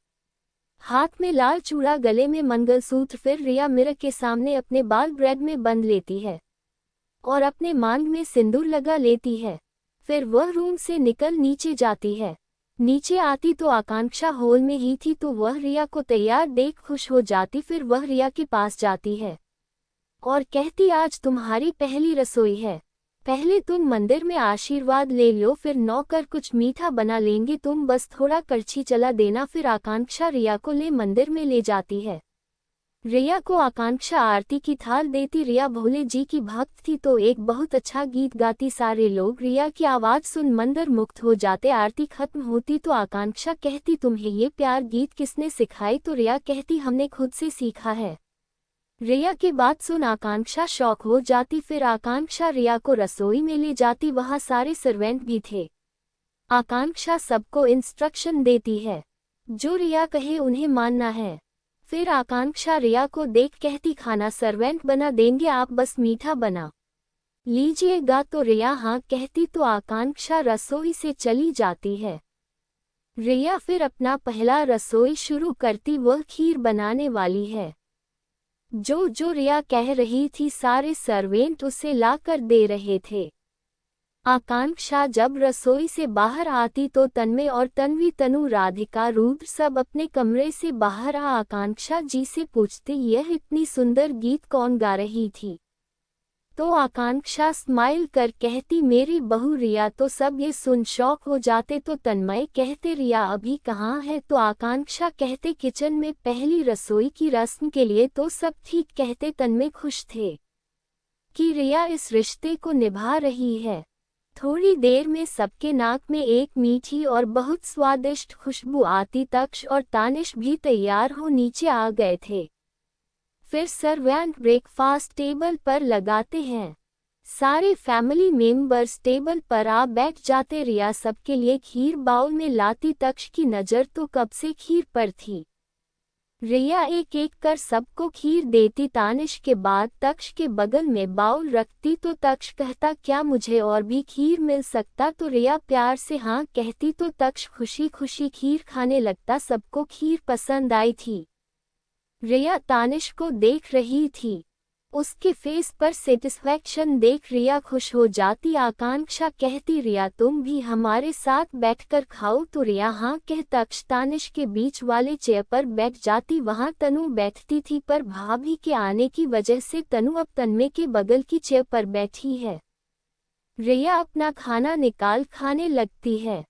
हाथ में लाल चूड़ा, गले में मंगलसूत्र। फिर रिया मिरर के सामने अपने बाल ब्रेड में बंध लेती है और अपने मांग में सिंदूर लगा लेती है। फिर वह रूम से निकल नीचे जाती है। नीचे आती तो आकांक्षा हॉल में ही थी तो वह रिया को तैयार देख खुश हो जाती। फिर वह रिया के पास जाती है और कहती, आज तुम्हारी पहली रसोई है, पहले तुम मंदिर में आशीर्वाद ले लो, फिर नौकर कुछ मीठा बना लेंगे, तुम बस थोड़ा करछी चला देना। फिर आकांक्षा रिया को ले मंदिर में ले जाती है। रिया को आकांक्षा आरती की थाल देती। रिया भोले जी की भक्त थी तो एक बहुत अच्छा गीत गाती। सारे लोग रिया की आवाज सुन मंदिर मुक्त हो जाते। आरती खत्म होती तो आकांक्षा कहती, तुम्हें ये प्यार गीत किसने सिखाई? तो रिया कहती, हमने खुद से सीखा है। रिया की बात सुन आकांक्षा शौक हो जाती। फिर आकांक्षा रिया को रसोई में ले जाती। वहाँ सारे सर्वेंट भी थे। आकांक्षा सबको इंस्ट्रक्शन देती है, जो रिया कहे उन्हें मानना है। फिर आकांक्षा रिया को देख कहती, खाना सर्वेंट बना देंगे, आप बस मीठा बना लीजिएगा। तो रिया हाँ कहती तो आकांक्षा रसोई से चली जाती है। रिया फिर अपना पहला रसोई शुरू करती। वह खीर बनाने वाली है। जो रिया कह रही थी सारे सर्वेंट उसे ला कर दे रहे थे। आकांक्षा जब रसोई से बाहर आती तो तन्मय और तन्वी, तनु, राधिका, रुद्र सब अपने कमरे से बाहर आ आकांक्षा जी से पूछते, यह इतनी सुंदर गीत कौन गा रही थी? तो आकांक्षा स्माइल कर कहती, मेरी बहू रिया। तो सब ये सुन शौक हो जाते। तो तन्मय कहते, रिया अभी कहाँ है? तो आकांक्षा कहते, किचन में पहली रसोई की रस्म के लिए। तो सब ठीक कहते। तन्मय खुश थे कि रिया इस रिश्ते को निभा रही है। थोड़ी देर में सबके नाक में एक मीठी और बहुत स्वादिष्ट खुशबू आती। तक्ष और तानिश भी तैयार हो नीचे आ गए थे। फिर सर्वेंट ब्रेकफास्ट टेबल पर लगाते हैं। सारे फैमिली मेंबर्स टेबल पर आ बैठ जाते। रिया सबके लिए खीर बाउल में लाती। तक्ष की नज़र तो कब से खीर पर थी। रिया एक एक कर सबको खीर देती। तानिश के बाद तक्ष के बगल में बाउल रखती तो तक्ष कहता, क्या मुझे और भी खीर मिल सकता? तो रिया प्यार से हाँ कहती तो तक्ष खुशी खुशी खीर खाने लगता। सबको खीर पसंद आई थी। रिया तानिश को देख रही थी, उसके फेस पर सेटिस्फैक्शन देख रिया खुश हो जाती। आकांक्षा कहती, रिया तुम भी हमारे साथ बैठकर खाओ। तो रिया हाँ कह तक्ष तानिश के बीच वाले चेयर पर बैठ जाती। वहाँ तनु बैठती थी पर भाभी के आने की वजह से तनु अब तन्मय के बगल की चेयर पर बैठी है। रिया अपना खाना निकाल खाने लगती है।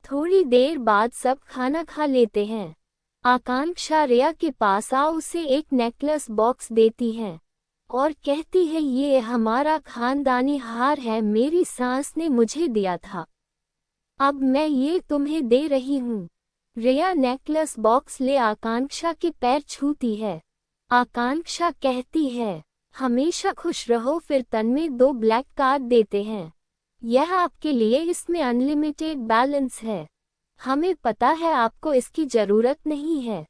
थोड़ी देर बाद सब खाना खा लेते हैं। आकांक्षा रिया के पास आ उसे एक नेकलेस बॉक्स देती है और कहती है, ये हमारा खानदानी हार है, मेरी सास ने मुझे दिया था, अब मैं ये तुम्हें दे रही हूँ। रिया नेकलेस बॉक्स ले आकांक्षा के पैर छूती है। आकांक्षा कहती है, हमेशा खुश रहो। फिर तन्मय 2 ब्लैक कार्ड देते हैं, यह आपके लिए, इसमें अनलिमिटेड बैलेंस है, हमें पता है आपको इसकी जरूरत नहीं है,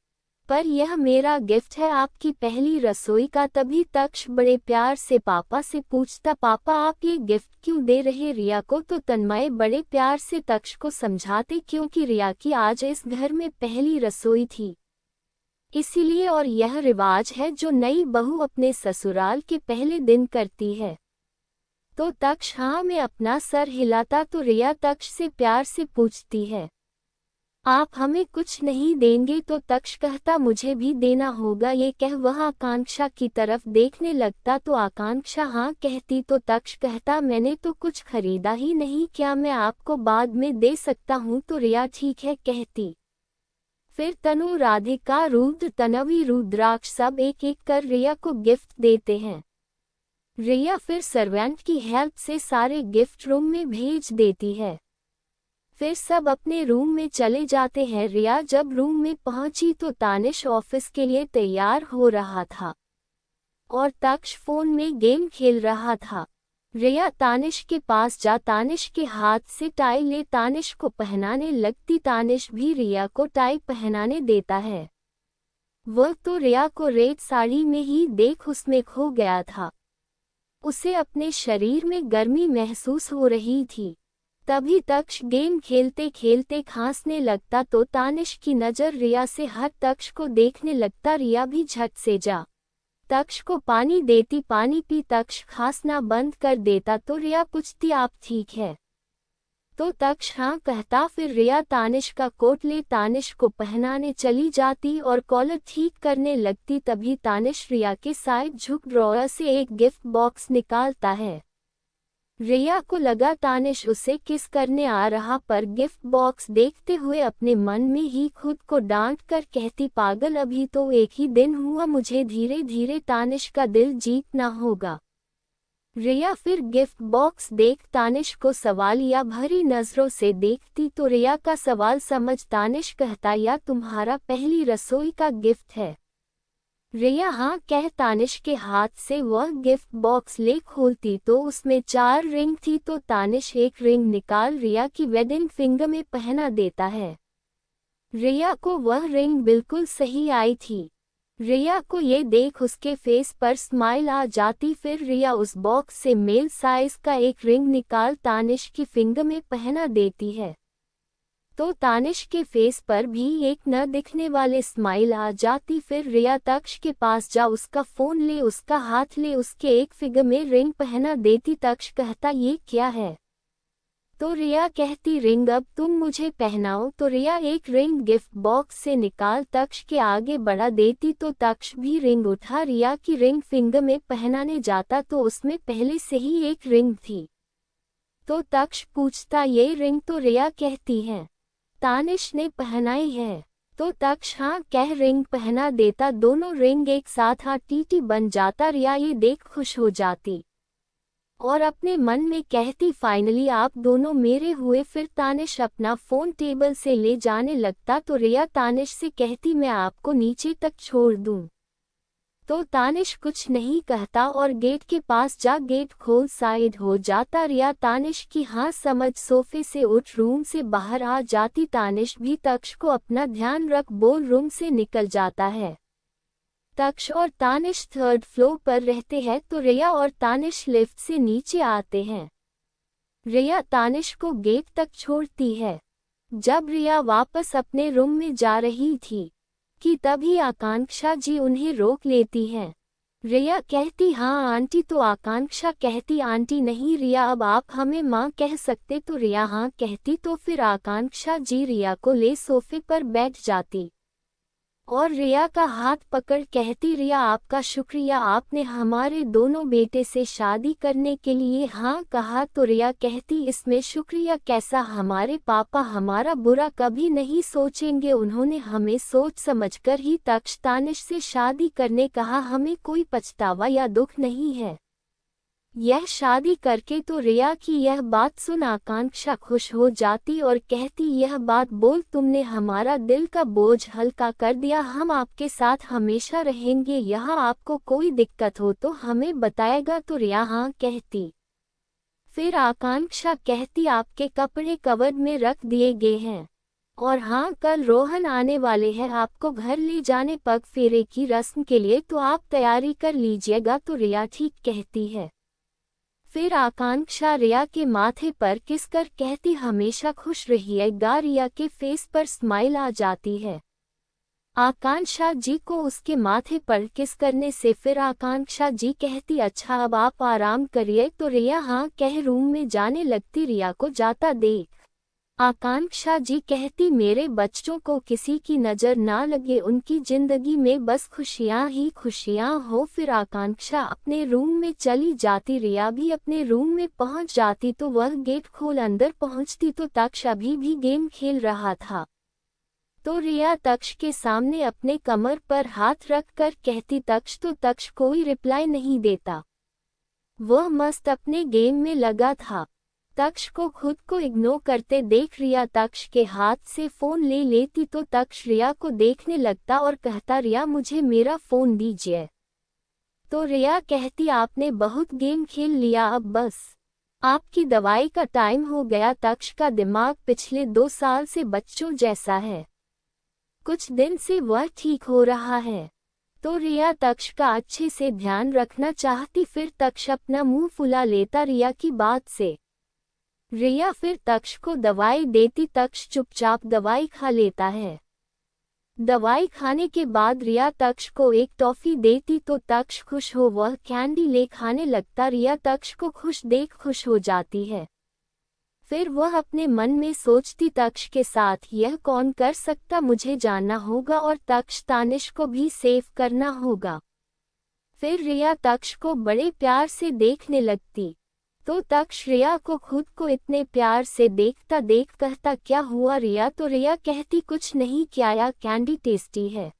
पर यह मेरा गिफ्ट है, आपकी पहली रसोई का। तभी तक्ष बड़े प्यार से पापा से पूछता, पापा आप ये गिफ्ट क्यों दे रहे रिया को? तो तन्मय बड़े प्यार से तक्ष को समझाते, क्योंकि रिया की आज इस घर में पहली रसोई थी, इसीलिए। और यह रिवाज है जो नई बहू अपने ससुराल के पहले दिन करती है। तो तक्ष हाँ में अपना सर हिलाता। तो रिया तक्ष से प्यार से पूछती है, आप हमें कुछ नहीं देंगे? तो तक्ष कहता, मुझे भी देना होगा। ये कह वह आकांक्षा की तरफ देखने लगता। तो आकांक्षा हाँ कहती। तो तक्ष कहता, मैंने तो कुछ खरीदा ही नहीं, क्या मैं आपको बाद में दे सकता हूँ? तो रिया ठीक है कहती। फिर तनु, राधिका, रुद्र, तनवी, रुद्राक्ष सब एक एक कर रिया को गिफ्ट देते हैं। रिया फिर सर्वेंट की हेल्प से सारे गिफ्ट रूम में भेज देती है। फिर सब अपने रूम में चले जाते हैं। रिया जब रूम में पहुंची तो तानिश ऑफिस के लिए तैयार हो रहा था और तक्ष फोन में गेम खेल रहा था। रिया तानिश के पास जा तानिश के हाथ से टाई ले तानिश को पहनाने लगती। तानिश भी रिया को टाई पहनाने देता है। वह तो रिया को रेड साड़ी में ही देख उसमें खो गया था। उसे अपने शरीर में गर्मी महसूस हो रही थी। तभी तक्ष गेम खेलते खेलते खांसने लगता। तो तानिश की नज़र रिया से हट तक्ष को देखने लगता। रिया भी झट से जा तक्ष को पानी देती। पानी पी तक्ष खांसना बंद कर देता। तो रिया पूछती, आप ठीक है? तो तक्ष हाँ कहता। फिर रिया तानिश का कोट ले तानिश को पहनाने चली जाती और कॉलर ठीक करने लगती। तभी तानिश रिया के साइड झुक ड्रॉअर से एक गिफ्ट बॉक्स निकालता है। रिया को लगा तानिश उसे किस करने आ रहा, पर गिफ्ट बॉक्स देखते हुए अपने मन में ही खुद को डांट कर कहती, पागल, अभी तो एक ही दिन हुआ, मुझे धीरे धीरे तानिश का दिल जीतना होगा। रिया फिर गिफ्ट बॉक्स देख तानिश को सवालिया भरी नजरों से देखती। तो रिया का सवाल समझ तानिश कहता, यह तुम्हारा पहली रसोई का गिफ्ट है? रिया हाँ कह तानिश के हाथ से वह गिफ्ट बॉक्स ले खोलती तो उसमें 4 रिंग थी। तो तानिश एक रिंग निकाल रिया की वेडिंग फिंगर में पहना देता है। रिया को वह रिंग बिल्कुल सही आई थी। रिया को ये देख उसके फेस पर स्माइल आ जाती। फिर रिया उस बॉक्स से मेल साइज का एक रिंग निकाल तानिश की फिंगर में पहना देती है। तो तानिश के फेस पर भी एक न दिखने वाले स्माइल आ जाती। फिर रिया तक्ष के पास जा उसका फोन ले, उसका हाथ ले, उसके एक फिंगर में रिंग पहना देती। तक्ष कहता, ये क्या है? तो रिया कहती, रिंग अब तुम मुझे पहनाओ। तो रिया एक रिंग गिफ्ट बॉक्स से निकाल तक्ष के आगे बढ़ा देती। तो तक्ष भी रिंग उठा रिया की रिंग फिंगर में पहनाने जाता तो उसमें पहले से ही एक रिंग थी। तो तक्ष पूछता, ये रिंग? तो रिया कहती है, तानिश ने पहनाई है। तो तक्ष हाँ कह रिंग पहना देता। दोनों रिंग एक साथ टीटी बन जाता। रिया ये देख खुश हो जाती और अपने मन में कहती, फाइनली आप दोनों मेरे हुए। फिर तानिश अपना फोन टेबल से ले जाने लगता। तो रिया तानिश से कहती, मैं आपको नीचे तक छोड़ दूं। तो तानिश कुछ नहीं कहता और गेट के पास जा गेट खोल साइड हो जाता। रिया तानिश की हाँ समझ सोफे से उठ रूम से बाहर आ जाती। तानिश भी तक्ष को अपना ध्यान रख बोल रूम से निकल जाता है। तक्ष और तानिश 3rd फ्लोर पर रहते हैं। तो रिया और तानिश लिफ्ट से नीचे आते हैं। रिया तानिश को गेट तक छोड़ती है। जब रिया वापस अपने रूम में जा रही थी कि तभी आकांक्षा जी उन्हें रोक लेती हैं। रिया कहती, हाँ आंटी। तो आकांक्षा कहती, आंटी नहीं रिया, अब आप हमें माँ कह सकते। तो रिया हाँ कहती। तो फिर आकांक्षा जी रिया को ले सोफे पर बैठ जाती और रिया का हाथ पकड़ कहती, रिया आपका शुक्रिया, आपने हमारे दोनों बेटे से शादी करने के लिए हाँ कहा। तो रिया कहती, इसमें शुक्रिया कैसा, हमारे पापा हमारा बुरा कभी नहीं सोचेंगे, उन्होंने हमें सोच समझकर ही तक्ष तानिश से शादी करने कहा, हमें कोई पछतावा या दुख नहीं है यह शादी करके। तो रिया की यह बात सुन आकांक्षा खुश हो जाती और कहती, यह बात बोल तुमने हमारा दिल का बोझ हल्का कर दिया, हम आपके साथ हमेशा रहेंगे, यहाँ आपको कोई दिक्कत हो तो हमें बताएगा। तो रिया हाँ कहती। फिर आकांक्षा कहती, आपके कपड़े कवर्ड में रख दिए गए हैं, और हाँ, कल रोहन आने वाले हैं आपको घर ले जाने पग फेरे की रस्म के लिए, तो आप तैयारी कर लीजिएगा। तो रिया ठीक कहती है। फिर आकांक्षा रिया के माथे पर किस कर कहती हमेशा खुश रहिएगा। रिया के फेस पर स्माइल आ जाती है आकांक्षा जी को उसके माथे पर किस करने से। फिर आकांक्षा जी कहती अच्छा अब आप आराम करिए। तो रिया हाँ कह रूम में जाने लगती। रिया को जाता देख आकांक्षा जी कहती मेरे बच्चों को किसी की नज़र ना लगे, उनकी जिंदगी में बस खुशियां ही खुशियां हो। फिर आकांक्षा अपने रूम में चली जाती। रिया भी अपने रूम में पहुंच जाती तो वह गेट खोल अंदर पहुंचती तो तक्ष अभी भी गेम खेल रहा था। तो रिया तक्ष के सामने अपने कमर पर हाथ रख कर कहती तक्ष। तो तक्ष कोई रिप्लाई नहीं देता, वह मस्त अपने गेम में लगा था। तक्ष को खुद को इग्नोर करते देख रिया तक्ष के हाथ से फ़ोन ले लेती तो तक्ष रिया को देखने लगता और कहता रिया मुझे मेरा फ़ोन दीजिए। तो रिया कहती आपने बहुत गेम खेल लिया, अब बस आपकी दवाई का टाइम हो गया। तक्ष का दिमाग पिछले 2 साल से बच्चों जैसा है, कुछ दिन से वह ठीक हो रहा है। तो रिया तक्ष का अच्छे से ध्यान रखना चाहती। फिर तक्ष अपना मुंह फुला लेता रिया की बात से। रिया फिर तक्ष को दवाई देती। तक्ष चुपचाप दवाई खा लेता है। दवाई खाने के बाद रिया तक्ष को एक टॉफी देती तो तक्ष खुश हो वह कैंडी ले खाने लगता। रिया तक्ष को खुश देख खुश हो जाती है। फिर वह अपने मन में सोचती तक्ष के साथ यह कौन कर सकता, मुझे जानना होगा और तक्ष तानिश को भी सेव करना होगा। फिर रिया तक्ष को बड़े प्यार से देखने लगती तो तक्ष रिया को खुद को इतने प्यार से देखता देख कहता क्या हुआ रिया। तो रिया कहती कुछ नहीं, क्या या कैंडी टेस्टी है।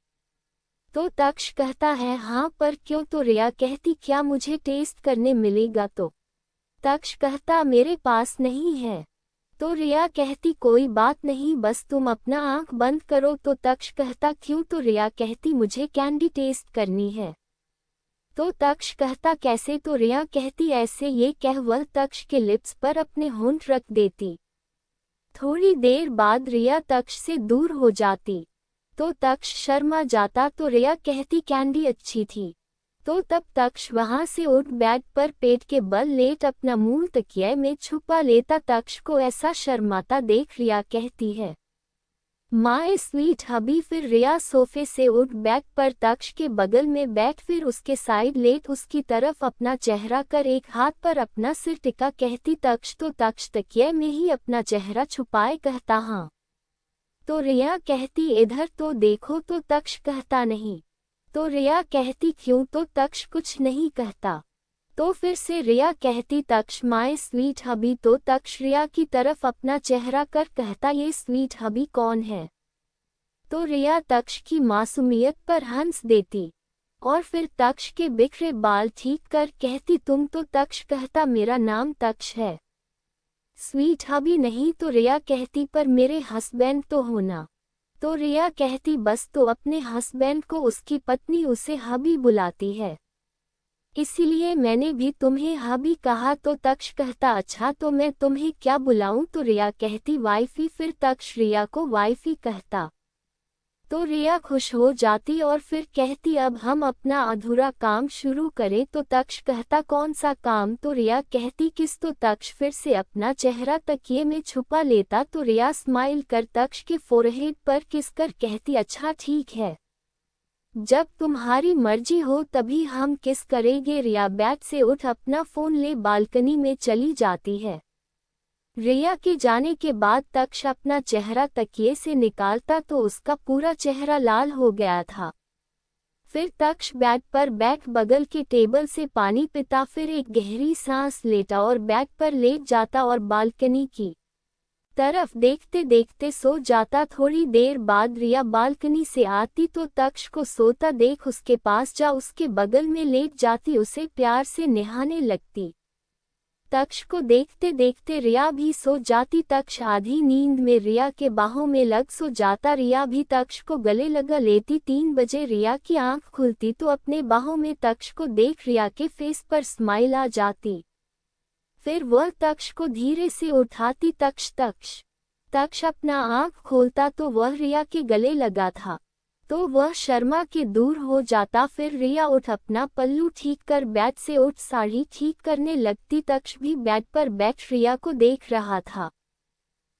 तो तक्ष कहता है हाँ पर क्यों। तो रिया कहती क्या मुझे टेस्ट करने मिलेगा। तो तक्ष कहता मेरे पास नहीं है। तो रिया कहती कोई बात नहीं, बस तुम अपना आंख बंद करो। तो तक्ष कहता क्यों। तो रिया कहती मुझे कैंडी टेस्ट करनी है। तो तक्ष कहता कैसे। तो रिया कहती ऐसे। ये कह वह तक्ष के लिप्स पर अपने होंठ रख देती। थोड़ी देर बाद रिया तक्ष से दूर हो जाती तो तक्ष शर्मा जाता। तो रिया कहती कैंडी अच्छी थी। तो तब तक्ष वहां से उठ बेड पर पेट के बल लेट अपना मुंह तकिए में छुपा लेता। तक्ष को ऐसा शर्माता देख रिया कहती है माय स्वीट हबी। फिर रिया सोफे से उठ बेड पर तक्ष के बगल में बैठ फिर उसके साइड लेट उसकी तरफ अपना चेहरा कर एक हाथ पर अपना सिर टिका कहती तक्ष। तो तक्ष तकिए में ही अपना चेहरा छुपाए कहता हाँ। तो रिया कहती इधर तो देखो। तो तक्ष कहता नहीं। तो रिया कहती क्यों। तो तक्ष कुछ नहीं कहता। तो फिर से रिया कहती तक्ष माय स्वीट हबी। तो तक्ष रिया की तरफ अपना चेहरा कर कहता ये स्वीट हबी कौन है। तो रिया तक्ष की मासूमियत पर हंस देती और फिर तक्ष के बिखरे बाल ठीक कर कहती तुम। तो तक्ष कहता मेरा नाम तक्ष है, स्वीट हबी नहीं। तो रिया कहती पर मेरे हस्बैंड तो होना। तो रिया कहती बस। तो अपने हस्बैंड को उसकी पत्नी उसे हबी बुलाती है, इसीलिए मैंने भी तुम्हें हबी कहा। तो तक्ष कहता अच्छा तो मैं तुम्हें क्या बुलाऊं। तो रिया कहती वाइफी। फिर तक्ष रिया को वाइफी कहता तो रिया खुश हो जाती और फिर कहती अब हम अपना अधूरा काम शुरू करें। तो तक्ष कहता कौन सा काम। तो रिया कहती किस। तो तक्ष फिर से अपना चेहरा तकिए में छुपा लेता। तो रिया स्माइल कर तक्ष के फोरहेड पर किस कर कहती अच्छा ठीक है, जब तुम्हारी मर्जी हो तभी हम किस करेंगे। रिया बेड से उठ अपना फ़ोन ले बालकनी में चली जाती है। रिया के जाने के बाद तक्ष अपना चेहरा तकिए से निकालता तो उसका पूरा चेहरा लाल हो गया था। फिर तक्ष बेड पर बैठ बगल के टेबल से पानी पीता, फिर एक गहरी सांस लेता और बेड पर लेट जाता और बालकनी की तरफ देखते देखते सो जाता। थोड़ी देर बाद रिया बालकनी से आती तो तक्ष को सोता देख उसके पास जा उसके बगल में लेट जाती, उसे प्यार से नहाने लगती। तक्ष को देखते देखते रिया भी सो जाती। तक्ष आधी नींद में रिया के बाहों में लग सो जाता। रिया भी तक्ष को गले लगा लेती। 3 बजे रिया की आंख खुलती तो अपने बाहों में तक्ष को देख रिया के फेस पर स्माइल आ जाती। फिर वह तक्ष को धीरे से उठाती। तक्ष तक्ष अपना आँख खोलता तो वह रिया के गले लगा था, तो वह शर्मा के दूर हो जाता। फिर रिया उठ अपना पल्लू ठीक कर बेड से उठ साड़ी ठीक करने लगती। तक्ष भी बेड पर बैठ रिया को देख रहा था।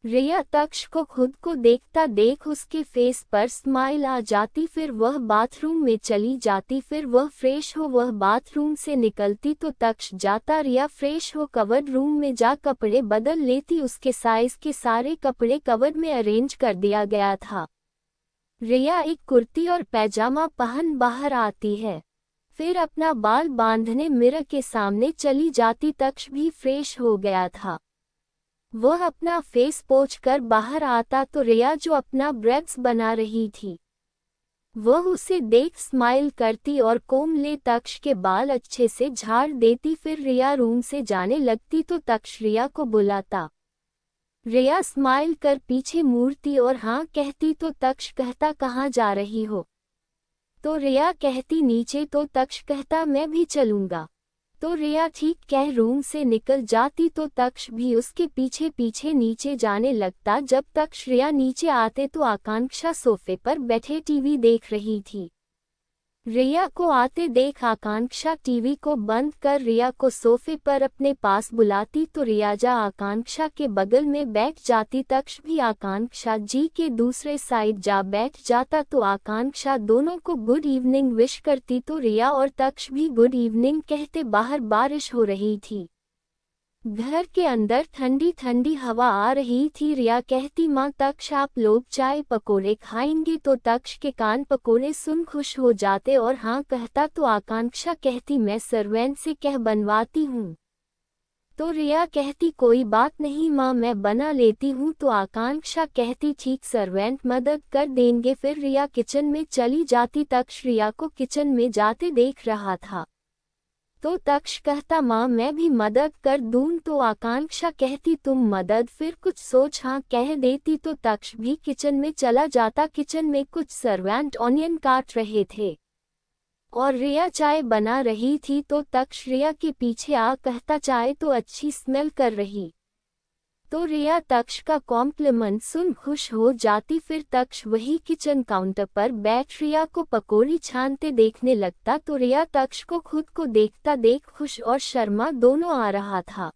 रिया तक्ष को खुद को देखता देख उसके फेस पर स्माइल आ जाती। फिर वह बाथरूम में चली जाती। फिर वह फ्रेश हो वह बाथरूम से निकलती तो तक्ष जाता। रिया फ्रेश हो कवर्ड रूम में जा कपड़े बदल लेती। उसके साइज के सारे कपड़े कवर्ड में अरेंज कर दिया गया था। रिया एक कुर्ती और पैजामा पहन बाहर आती है, फिर अपना बाल बांधने मिरर के सामने चली जाती। तक्ष भी फ्रेश हो गया था। वह अपना फेस पोंछकर बाहर आता तो रिया जो अपना ब्रेड्स बना रही थी वह उसे देख स्माइल करती और कोम ले तक्ष के बाल अच्छे से झाड़ देती। फिर रिया रूम से जाने लगती तो तक्ष रिया को बुलाता। रिया स्माइल कर पीछे मुड़ती और हाँ कहती तो तक्ष कहता कहाँ जा रही हो, तो रिया कहती नीचे, तो तक्ष कहता मैं भी चलूँगा। तो रिया ठीक कह रूम से निकल जाती तो तक्ष भी उसके पीछे पीछे नीचे जाने लगता। जब तक्ष रिया नीचे आते तो आकांक्षा सोफे पर बैठे टीवी देख रही थी। रिया को आते देख आकांक्षा टीवी को बंद कर रिया को सोफे पर अपने पास बुलाती तो रिया जा आकांक्षा के बगल में बैठ जाती। तक्ष भी आकांक्षा जी के दूसरे साइड जा बैठ जाता तो आकांक्षा दोनों को गुड इवनिंग विश करती तो रिया और तक्ष भी गुड इवनिंग कहते। बाहर बारिश हो रही थी, घर के अंदर ठंडी ठंडी हवा आ रही थी। रिया कहती माँ तक्ष आप लोग चाय पकोड़े खाएंगे, तो तक्ष के कान पकोड़े सुन खुश हो जाते और हाँ कहता तो आकांक्षा कहती मैं सर्वेंट से कह बनवाती हूँ। तो रिया कहती कोई बात नहीं माँ मैं बना लेती हूँ। तो आकांक्षा कहती ठीक सर्वेंट मदद कर देंगे। फिर रिया किचन में चली जाती। तक्ष रिया को किचन में जाते देख रहा था तो तक्ष कहता माँ मैं भी मदद कर दूँ। तो आकांक्षा कहती तुम मदद फिर कुछ सोच हाँ कह देती। तो तक्ष भी किचन में चला जाता। किचन में कुछ सर्वेंट ऑनियन काट रहे थे और रिया चाय बना रही थी। तो तक्ष रिया के पीछे आ कहता चाय तो अच्छी स्मेल कर रही। तो रिया तक्ष का कॉम्प्लीमेंट सुन खुश हो जाती। फिर तक्ष वही किचन काउंटर पर बैठ रिया को पकौड़ी छानते देखने लगता। तो रिया तक्ष को खुद को देखता देख खुश और शर्मा दोनों आ रहा था।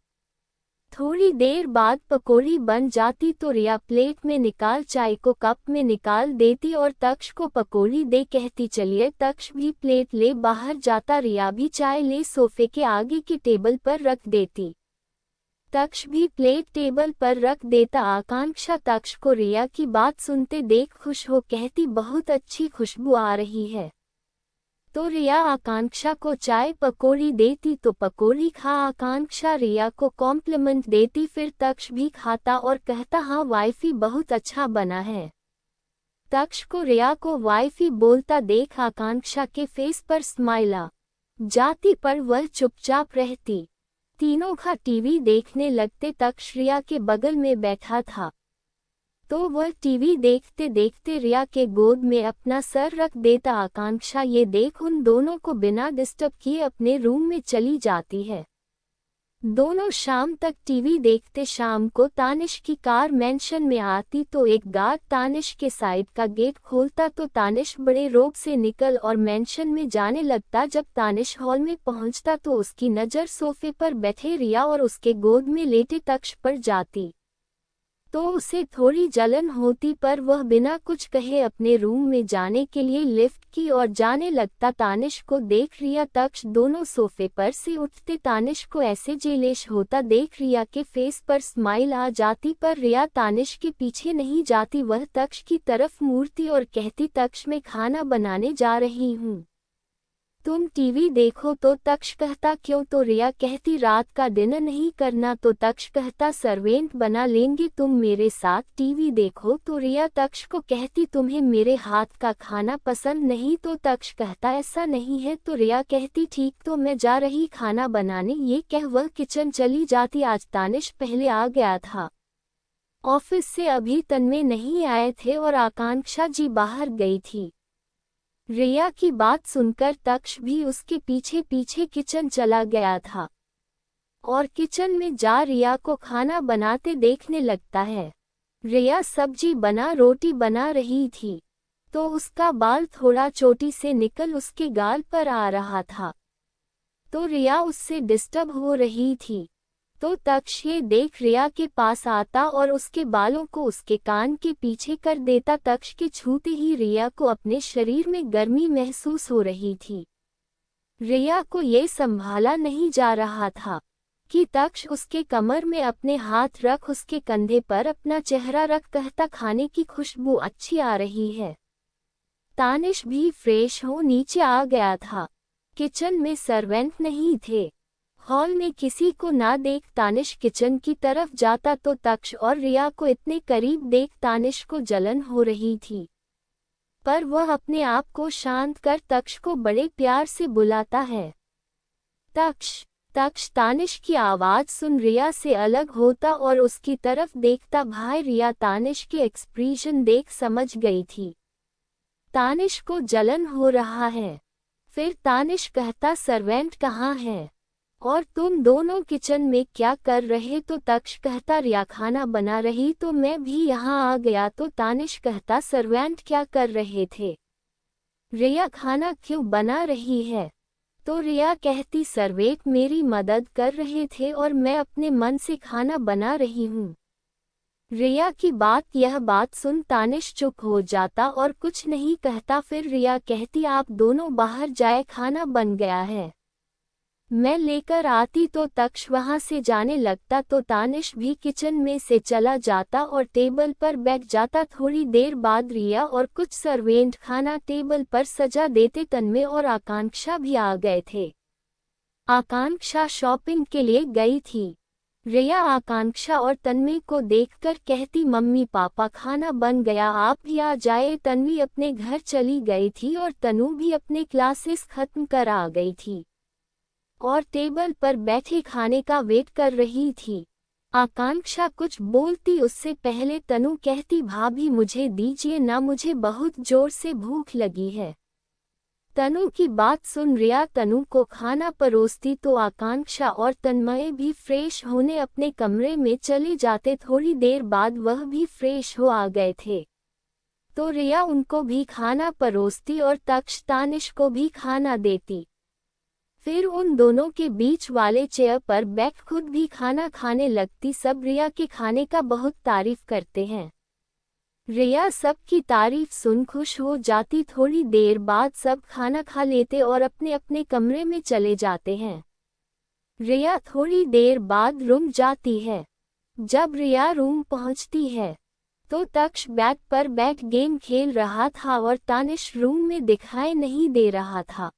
थोड़ी देर बाद पकौड़ी बन जाती तो रिया प्लेट में निकाल चाय को कप में निकाल देती और तक्ष को पकौड़ी दे कहती चलिए। तक्ष भी प्लेट ले बाहर जाता। रिया भी चाय ले सोफे के आगे की टेबल पर रख देती। तक्ष भी प्लेट टेबल पर रख देता। आकांक्षा तक्ष को रिया की बात सुनते देख खुश हो कहती बहुत अच्छी खुशबू आ रही है। तो रिया आकांक्षा को चाय पकौड़ी देती तो पकौड़ी खा आकांक्षा रिया को कॉम्प्लीमेंट देती। फिर तक्ष भी खाता और कहता हाँ वाइफी बहुत अच्छा बना है। तक्ष को रिया को वाइफी बोलता देख आकांक्षा के फेस पर स्माइल आ जाती पर वह चुपचाप रहती। तीनों का टीवी देखने लगते। तक्ष रिया के बगल में बैठा था तो वह टीवी देखते देखते रिया के गोद में अपना सर रख देता। आकांक्षा ये देख उन दोनों को बिना डिस्टर्ब किए अपने रूम में चली जाती है। दोनों शाम तक टीवी देखते। शाम को तानिश की कार मेंशन में आती तो एक गार्ड तानिश के साइड का गेट खोलता तो तानिश बड़े रोब से निकल और मेंशन में जाने लगता। जब तानिश हॉल में पहुंचता तो उसकी नज़र सोफे पर बैठे रिया और उसके गोद में लेटे तक्ष पर जाती तो उसे थोड़ी जलन होती पर वह बिना कुछ कहे अपने रूम में जाने के लिए लिफ्ट की और जाने लगता। तानिश को देख रिया तक्ष दोनों सोफे पर से उठते। तानिश को ऐसे जेलेश होता देख रिया के फेस पर स्माइल आ जाती पर रिया तानिश के पीछे नहीं जाती। वह तक्ष की तरफ मुड़ती और कहती तक्ष मैं खाना बनाने जा रही हूँ, तुम टीवी देखो। तो तक्ष कहता क्यों? तो रिया कहती रात का डिनर नहीं करना। तो तक्ष कहता सर्वेंट बना लेंगे, तुम मेरे साथ टीवी देखो। तो रिया तक्ष को कहती तुम्हें मेरे हाथ का खाना पसंद नहीं। तो तक्ष कहता ऐसा नहीं है। तो रिया कहती ठीक तो मैं जा रही खाना बनाने। ये कह वह किचन चली जाती। आज तानिश पहले आ गया था, ऑफिस से अभी तन्मय नहीं आए थे और आकांक्षा जी बाहर गई थी। रिया की बात सुनकर तक्ष भी उसके पीछे पीछे किचन चला गया था और किचन में जा रिया को खाना बनाते देखने लगता है। रिया सब्जी बना रोटी बना रही थी, तो उसका बाल थोड़ा चोटी से निकल उसके गाल पर आ रहा था। तो रिया उससे डिस्टर्ब हो रही थी। तो तक्ष ये देख रिया के पास आता और उसके बालों को उसके कान के पीछे कर देता। तक्ष के छूते ही रिया को अपने शरीर में गर्मी महसूस हो रही थी। रिया को ये संभाला नहीं जा रहा था कि तक्ष उसके कमर में अपने हाथ रख उसके कंधे पर अपना चेहरा रख कहता, खाने की खुशबू अच्छी आ रही है। तानिश भी फ्रेश हो नीचे आ गया था। किचन में सर्वेंट नहीं थे। हॉल में किसी को ना देख तानिश किचन की तरफ जाता तो तक्ष और रिया को इतने करीब देख तानिश को जलन हो रही थी, पर वह अपने आप को शांत कर तक्ष को बड़े प्यार से बुलाता है। तक्ष। तक्ष तानिश की आवाज सुन रिया से अलग होता और उसकी तरफ देखता। भाई रिया तानिश के एक्सप्रेशन देख समझ गई थी तानिश को जलन हो रहा है। फिर तानिश कहता, सर्वेंट कहाँ है और तुम दोनों किचन में क्या कर रहे? तो तक्ष कहता, रिया खाना बना रही तो मैं भी यहाँ आ गया। तो तानिश कहता, सर्वेंट क्या कर रहे थे? रिया खाना क्यों बना रही है? तो रिया कहती, सर्वेंट मेरी मदद कर रहे थे और मैं अपने मन से खाना बना रही हूँ। रिया की यह बात सुन तानिश चुप हो जाता और कुछ नहीं कहता। फिर रिया कहती, आप दोनों बाहर जाए, खाना बन गया है, मैं लेकर आती। तो तक्ष वहां से जाने लगता तो तानिश भी किचन में से चला जाता और टेबल पर बैठ जाता। थोड़ी देर बाद रिया और कुछ सर्वेंट खाना टेबल पर सजा देते। तन्मय और आकांक्षा भी आ गए थे। आकांक्षा शॉपिंग के लिए गई थी। रिया आकांक्षा और तन्मय को देखकर कहती, मम्मी पापा खाना बन गया, आप भी आ जाए। तन्वी अपने घर चली गई थी और तनु भी अपने क्लासेस खत्म कर आ गई थी और टेबल पर बैठे खाने का वेट कर रही थी। आकांक्षा कुछ बोलती उससे पहले तनु कहती, भाभी मुझे दीजिए ना, मुझे बहुत जोर से भूख लगी है। तनु की बात सुन रिया तनु को खाना परोसती तो आकांक्षा और तन्मय भी फ्रेश होने अपने कमरे में चले जाते। थोड़ी देर बाद वह भी फ्रेश हो आ गए थे तो रिया उनको भी खाना परोसती और तक्ष तानिश को भी खाना देती। फिर उन दोनों के बीच वाले चेयर पर बैठ खुद भी खाना खाने लगती। सब रिया के खाने का बहुत तारीफ करते हैं। रिया सबकी तारीफ सुन खुश हो जाती। थोड़ी देर बाद सब खाना खा लेते और अपने अपने कमरे में चले जाते हैं। रिया थोड़ी देर बाद रूम जाती है। जब रिया रूम पहुंचती है तो तक्ष बेड पर बैठ गेम खेल रहा था और तानिश रूम में दिखाई नहीं दे रहा था।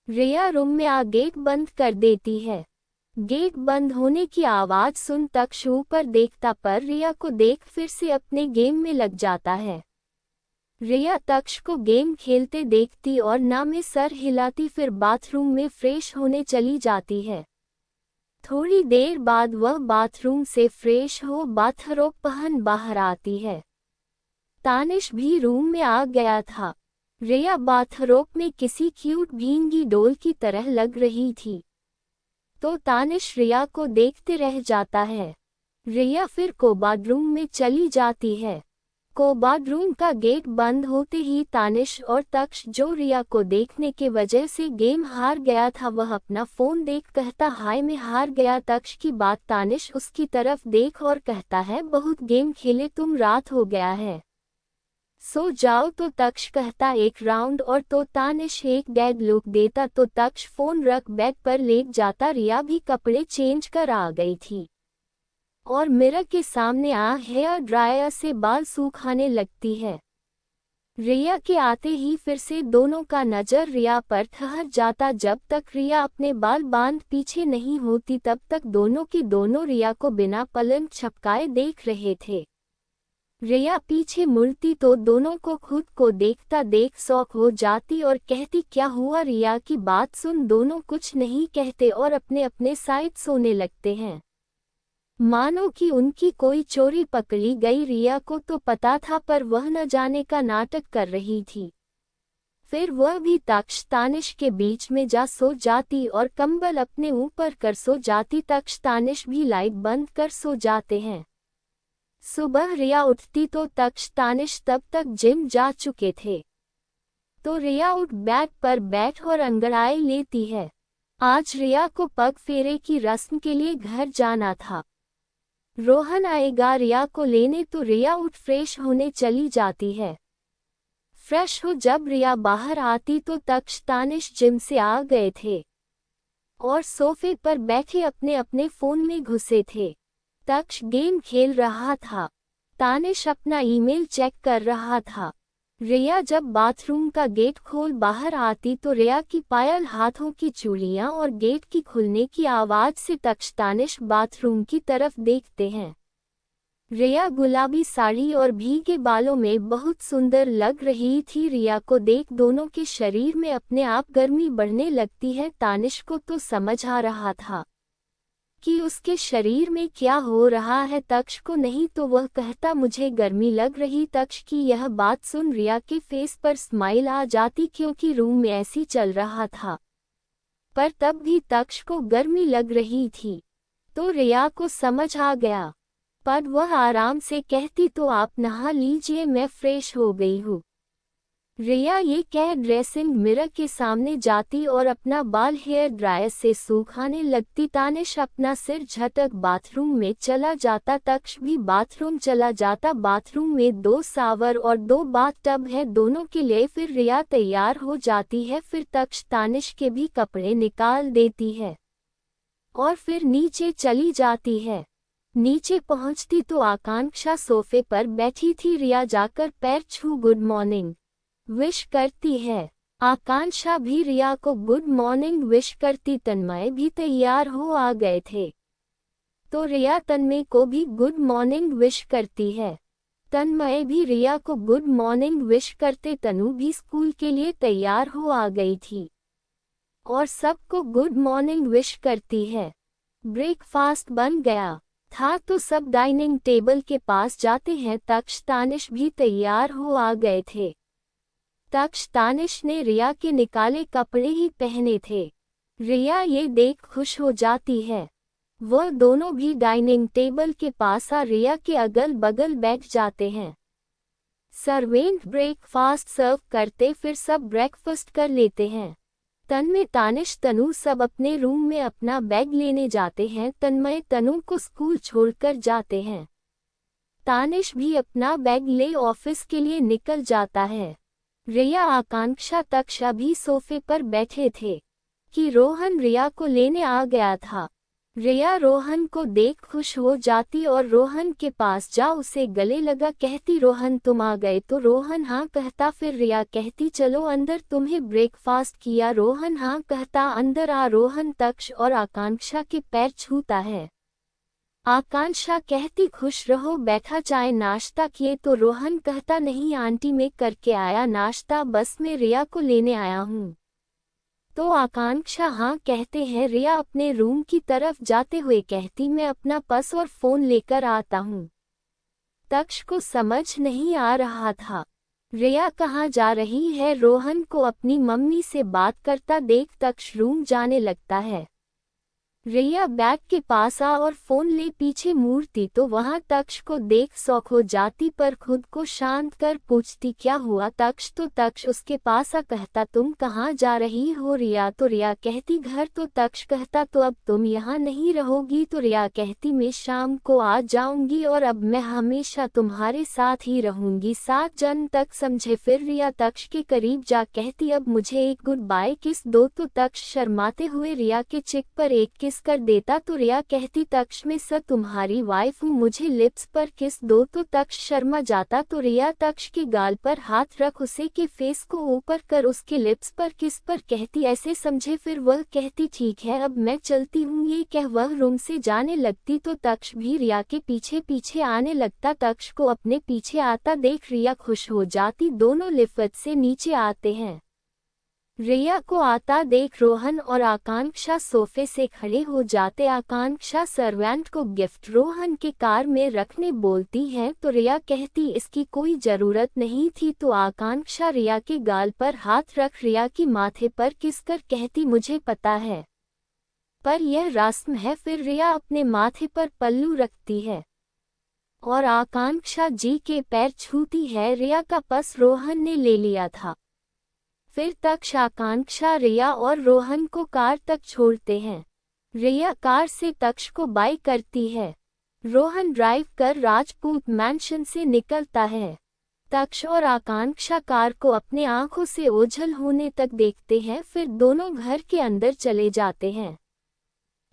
रिया रूम में आ गेट बंद कर देती है। गेट बंद होने की आवाज सुन तक्ष ऊपर देखता पर रिया को देख फिर से अपने गेम में लग जाता है। रिया तक्ष को गेम खेलते देखती और ना में सर हिलाती। फिर बाथरूम में फ्रेश होने चली जाती है। थोड़ी देर बाद वह बाथरूम से फ्रेश हो बाथरोब पहन बाहर आती है। तानिश भी रूम में आ गया था। रिया बाथरोब में किसी क्यूट भींगी डोल की तरह लग रही थी तो तानिश रिया को देखते रह जाता है। रिया फिर कोबाथरूम में चली जाती है। कोबाथरूम का गेट बंद होते ही तानिश और तक्ष जो रिया को देखने के वजह से गेम हार गया था वह अपना फोन देख कहता, हाय मैं हार गया। तक्ष की बात तानिश उसकी तरफ देख और कहता है, बहुत गेम खेले तुम, रात हो गया है, सो जाओ। तो तक्ष कहता, एक राउंड और। तो तानिश एक डेड लुक देता तो तक्ष फोन रख बेड पर लेट जाता। रिया भी कपड़े चेंज कर आ गई थी और मिरर के सामने आ हेयर ड्रायर से बाल सुखाने लगती है। रिया के आते ही फिर से दोनों का नजर रिया पर ठहर जाता। जब तक रिया अपने बाल बांध पीछे नहीं होती तब तक दोनों के दोनों रिया को बिना पलक झपकाए देख रहे थे। रिया पीछे मुड़ती तो दोनों को खुद को देखता देख शौक हो जाती और कहती, क्या हुआ? रिया की बात सुन दोनों कुछ नहीं कहते और अपने अपने साइड सोने लगते हैं, मानो कि उनकी कोई चोरी पकड़ी गई। रिया को तो पता था पर वह न जाने का नाटक कर रही थी। फिर वह भी तक्ष तानिश के बीच में जा सो जाती और कंबल अपने ऊपर कर सो जाती। तक्ष तानिश भी लाइट बंद कर सो जाते हैं। सुबह रिया उठती तो तक्ष तानिश तब तक जिम जा चुके थे। तो रिया उठ बेड पर बैठ और अंगड़ाई लेती है। आज रिया को पग फेरे की रस्म के लिए घर जाना था। रोहन आएगा रिया को लेने, तो रिया उठ फ्रेश होने चली जाती है। फ्रेश हो जब रिया बाहर आती तो तक्ष तानिश जिम से आ गए थे और सोफे पर बैठे अपने अपने फोन में घुसे थे। तक्ष गेम खेल रहा था, तानिश अपना ईमेल चेक कर रहा था। रिया जब बाथरूम का गेट खोल बाहर आती तो रिया की पायल, हाथों की चूड़ियां और गेट की खुलने की आवाज से तक्ष तानिश बाथरूम की तरफ देखते हैं। रिया गुलाबी साड़ी और भीगे बालों में बहुत सुंदर लग रही थी। रिया को देख दोनों के शरीर में अपने आप गर्मी बढ़ने लगती है। तानिश को तो समझ आ रहा था कि उसके शरीर में क्या हो रहा है, तक्ष को नहीं, तो वह कहता मुझे गर्मी लग रही। तक्ष की यह बात सुन रिया के फेस पर स्माइल आ जाती, क्योंकि रूम में ऐसी चल रहा था। पर तब भी तक्ष को गर्मी लग रही थी, तो रिया को समझ आ गया। पर वह आराम से कहती तो आप नहा लीजिए, मैं फ्रेश हो गई हूँ। रिया ये कह ड्रेसिंग मिरर के सामने जाती और अपना बाल हेयर ड्रायर से सुखाने लगती। तानिश अपना सिर झटक बाथरूम में चला जाता, तक्ष भी बाथरूम चला जाता। बाथरूम में 2 शावर और 2 बाथ टब है दोनों के लिए। फिर रिया तैयार हो जाती है, फिर तक्ष तानिश के भी कपड़े निकाल देती है और फिर नीचे चली जाती है। नीचे पहुंचती तो आकांक्षा सोफे पर बैठी थी। रिया जाकर पैर छू गुड मॉर्निंग विश करती है। आकांक्षा भी रिया को गुड मॉर्निंग विश करती। तन्मय भी तैयार हो आ गए थे, तो रिया तन्मय को भी गुड मॉर्निंग विश करती है। तन्मय भी रिया को गुड मॉर्निंग विश करते। तनु भी स्कूल के लिए तैयार हो आ गई थी और सबको गुड मॉर्निंग विश करती है। ब्रेकफास्ट बन गया था तो सब डाइनिंग टेबल के पास जाते हैं। तक्ष तानिश भी तैयार हो आ गए थे। तक्ष तानिश ने रिया के निकाले कपड़े ही पहने थे। रिया ये देख खुश हो जाती है। वह दोनों भी डाइनिंग टेबल के पास आ रिया के अगल बगल बैठ जाते हैं। सर्वेंट ब्रेकफास्ट सर्व करते, फिर सब ब्रेकफास्ट कर लेते हैं। तन्मय तानिश तनु सब अपने रूम में अपना बैग लेने जाते हैं। तन्मय तनु को स्कूल छोड़कर जाते हैं। तानिश भी अपना बैग ले ऑफिस के लिए निकल जाता है। रिया आकांक्षा तक्ष अभी सोफे पर बैठे थे कि रोहन रिया को लेने आ गया था। रिया रोहन को देख खुश हो जाती और रोहन के पास जा उसे गले लगा कहती रोहन तुम आ गए, तो रोहन हाँ कहता। फिर रिया कहती चलो अंदर, तुम्हें ब्रेकफास्ट किया। रोहन हाँ कहता अंदर आ। रोहन तक्ष और आकांक्षा के पैर छूता है। आकांक्षा कहती खुश रहो, बैठा चाय नाश्ता किए, तो रोहन कहता नहीं आंटी मैं करके आया नाश्ता, बस मैं रिया को लेने आया हूँ। तो आकांक्षा हाँ कहते हैं। रिया अपने रूम की तरफ जाते हुए कहती मैं अपना पर्स और फोन लेकर आता हूँ। तक्ष को समझ नहीं आ रहा था रिया कहाँ जा रही है। रोहन को अपनी मम्मी से बात करता देख तक्ष रूम जाने लगता है। रिया बैग के पास आ और फोन ले पीछे मुड़ती तो वहां तक्ष को देख शौक हो जाती, पर खुद को शांत कर पूछती क्या हुआ तक्ष। तो तक्ष उसके पास आ कहता तुम कहाँ जा रही हो रिया। तो रिया कहती घर। तो तक्ष कहता तो अब तुम यहाँ नहीं रहोगी। तो रिया कहती मैं शाम को आ जाऊंगी और अब मैं हमेशा तुम्हारे साथ ही रहूंगी, 7 जन्म तक, समझे। फिर रिया तक्ष के करीब जा कहती अब मुझे एक गुड बाय किस दो। तो तक्ष शर्माते हुए रिया के चिक पर एक किस कर देता। तो रिया कहती तक्ष मैं सर तुम्हारी वाइफ हूँ, मुझे लिप्स पर किस दो। तो तक्ष शर्मा जाता तो रिया तक्ष के गाल पर हाथ रख उसे के फेस को ऊपर कर उसके लिप्स पर किस पर कहती ऐसे समझे। फिर वह कहती ठीक है अब मैं चलती हूँ। ये कह वह रूम से जाने लगती तो तक्ष भी रिया के पीछे पीछे आने लगता। तक्ष को अपने पीछे आता देख रिया खुश हो जाती। दोनों लिफ्ट से नीचे आते हैं। रिया को आता देख रोहन और आकांक्षा सोफे से खड़े हो जाते। आकांक्षा सर्वेंट को गिफ्ट रोहन के कार में रखने बोलती है तो रिया कहती इसकी कोई जरूरत नहीं थी। तो आकांक्षा रिया के गाल पर हाथ रख रिया की माथे पर किसकर कहती मुझे पता है पर यह रस्म है। फिर रिया अपने माथे पर पल्लू रखती है और आकांक्षा जी के पैर छूती है। रिया का पर्स रोहन ने ले लिया था। फिर तक्ष आकांक्षा रिया और रोहन को कार तक छोड़ते हैं। रिया कार से तक्ष को बाय करती है। रोहन ड्राइव कर राजपूत मैंशन से निकलता है। तक्ष और आकांक्षा कार को अपने आंखों से ओझल होने तक देखते हैं, फिर दोनों घर के अंदर चले जाते हैं।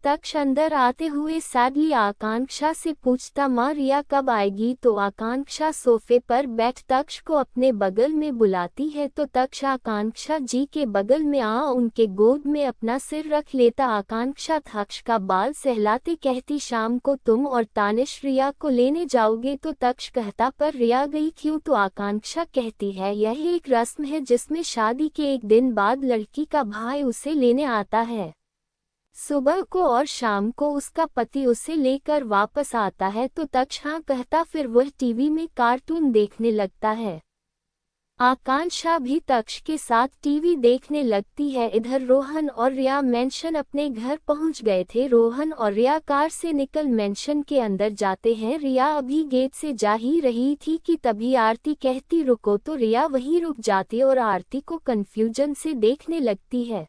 तक्ष अंदर आते हुए सैडली आकांक्षा से पूछता, माँ रिया कब आएगी? तो आकांक्षा सोफे पर बैठ तक्ष को अपने बगल में बुलाती है तो तक्ष आकांक्षा जी के बगल में आ उनके गोद में अपना सिर रख लेता। आकांक्षा तक्ष का बाल सहलाते कहती, शाम को तुम और तानिश रिया को लेने जाओगे? तो तक्ष कहता, पर रिया गई क्यों? तो आकांक्षा कहती है, यह एक रस्म है जिसमें शादी के एक दिन बाद लड़की का भाई उसे लेने आता है। सुबह को और शाम को उसका पति उसे लेकर वापस आता है। तो तक्ष हाँ कहता, फिर वह टीवी में कार्टून देखने लगता है। आकांक्षा भी तक्ष के साथ टीवी देखने लगती है। इधर रोहन और रिया मेंशन अपने घर पहुंच गए थे। रोहन और रिया कार से निकल मेंशन के अंदर जाते हैं। रिया अभी गेट से जा ही रही थी कि तभी आरती कहती, रुको। तो रिया वहीं रुक जाती और आरती को कंफ्यूजन से देखने लगती है।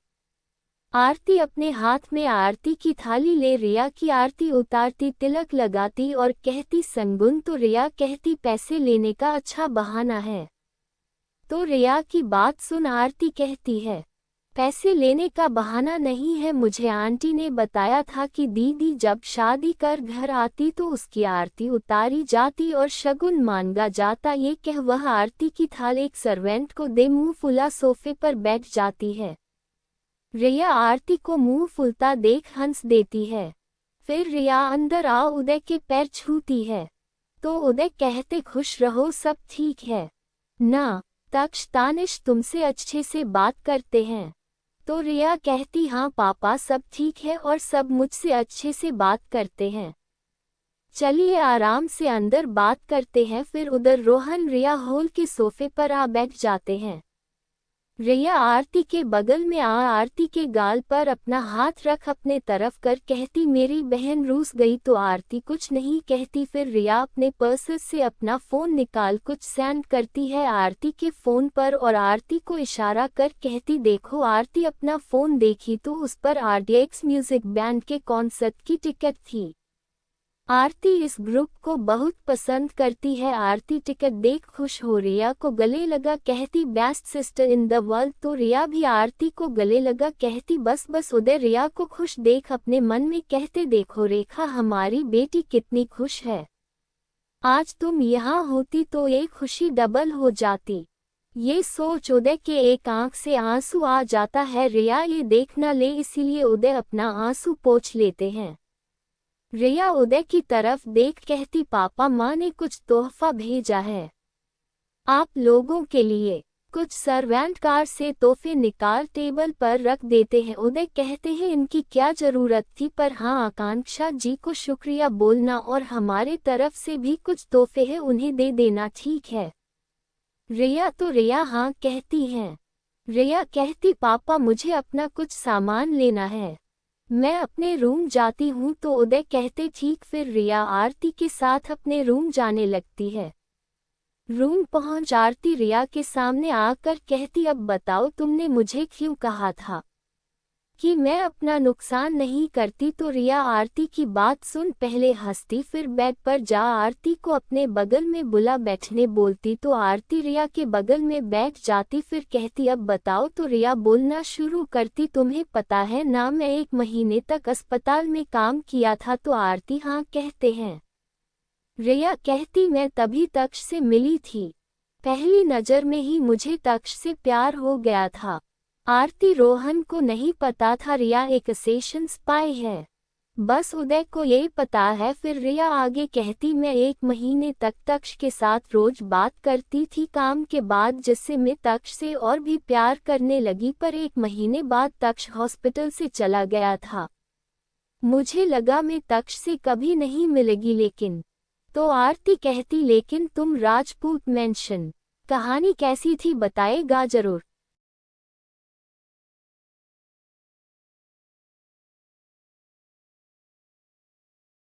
आरती अपने हाथ में आरती की थाली ले रिया की आरती उतारती, तिलक लगाती और कहती, संगुन। तो रिया कहती, पैसे लेने का अच्छा बहाना है। तो रिया की बात सुन आरती कहती है, पैसे लेने का बहाना नहीं है, मुझे आंटी ने बताया था कि दीदी जब शादी कर घर आती तो उसकी आरती उतारी जाती और शगुन मांगा जाता। ये कह वह आरती की थाल एक सर्वेंट को दे मुंह फुला सोफे पर बैठ जाती है। रिया आरती को मुंह फुलता देख हंस देती है। फिर रिया अंदर आ उदय के पैर छूती है तो उदय कहते, खुश रहो, सब ठीक है ना? तक्ष तानिश तुमसे अच्छे से बात करते हैं। तो रिया कहती, हाँ पापा सब ठीक है और सब मुझसे अच्छे से बात करते हैं। चलिए आराम से अंदर बात करते हैं। फिर उधर रोहन रिया हॉल के सोफे पर आ बैठ जाते हैं। रिया आरती के बगल में आ आरती के गाल पर अपना हाथ रख अपने तरफ कर कहती, मेरी बहन रूस गई। तो आरती कुछ नहीं कहती। फिर रिया अपने पर्स से अपना फोन निकाल कुछ सेंड करती है आरती के फोन पर और आरती को इशारा कर कहती, देखो। आरती अपना फोन देखी तो उस पर RDX म्यूजिक बैंड के कॉन्सर्ट की टिकट थी। आरती इस ग्रुप को बहुत पसंद करती है। आरती टिकट देख खुश हो रिया को गले लगा कहती, best sister in the world. तो रिया भी आरती को गले लगा कहती, बस बस। उदय रिया को खुश देख अपने मन में कहते, देखो रेखा हमारी बेटी कितनी खुश है, आज तुम यहाँ होती तो ये खुशी डबल हो जाती। ये सोच उदय के एक आंख से आंसू आ जाता है। रिया ये देख न ले इसीलिए उदय अपना आंसू पोंछ लेते हैं। रिया उदय की तरफ देख कहती, पापा माँ ने कुछ तोहफा भेजा है आप लोगों के लिए। कुछ सर्वेंट कार से तोहफे निकाल टेबल पर रख देते हैं। उदय कहते हैं, इनकी क्या जरूरत थी, पर हाँ आकांक्षा जी को शुक्रिया बोलना और हमारे तरफ से भी कुछ तोहफे हैं उन्हें दे देना, ठीक है? रिया तो रिया हाँ कहती हैं। रिया कहती, पापा मुझे अपना कुछ सामान लेना है, मैं अपने रूम जाती हूँ। तो उदय कहते, ठीक। फिर रिया आरती के साथ अपने रूम जाने लगती है। रूम पहुँच आरती रिया के सामने आकर कहती, अब बताओ तुमने मुझे क्यों कहा था कि मैं अपना नुकसान नहीं करती? तो रिया आरती की बात सुन पहले हंसती, फिर बेड पर जा आरती को अपने बगल में बुला बैठने बोलती। तो आरती रिया के बगल में बैठ जाती, फिर कहती, अब बताओ। तो रिया बोलना शुरू करती, तुम्हें पता है ना मैं 1 महीने तक अस्पताल में काम किया था। तो आरती हाँ कहते हैं। रिया कहती, मैं तभी तक्ष से मिली थी, पहली नज़र में ही मुझे तक्ष से प्यार हो गया था। आरती, रोहन को नहीं पता था रिया एक असेशन स्पाई है, बस उदय को ये पता है। फिर रिया आगे कहती, मैं 1 महीने तक तक्ष के साथ रोज बात करती थी काम के बाद, जिससे मैं तक्ष से और भी प्यार करने लगी। पर 1 महीने बाद तक्ष हॉस्पिटल से चला गया था, मुझे लगा मैं तक्ष से कभी नहीं मिलेगी, लेकिन। तो आरती कहती, लेकिन तुम राजपूत मेंशन कहानी कैसी थी बताएगा जरूर।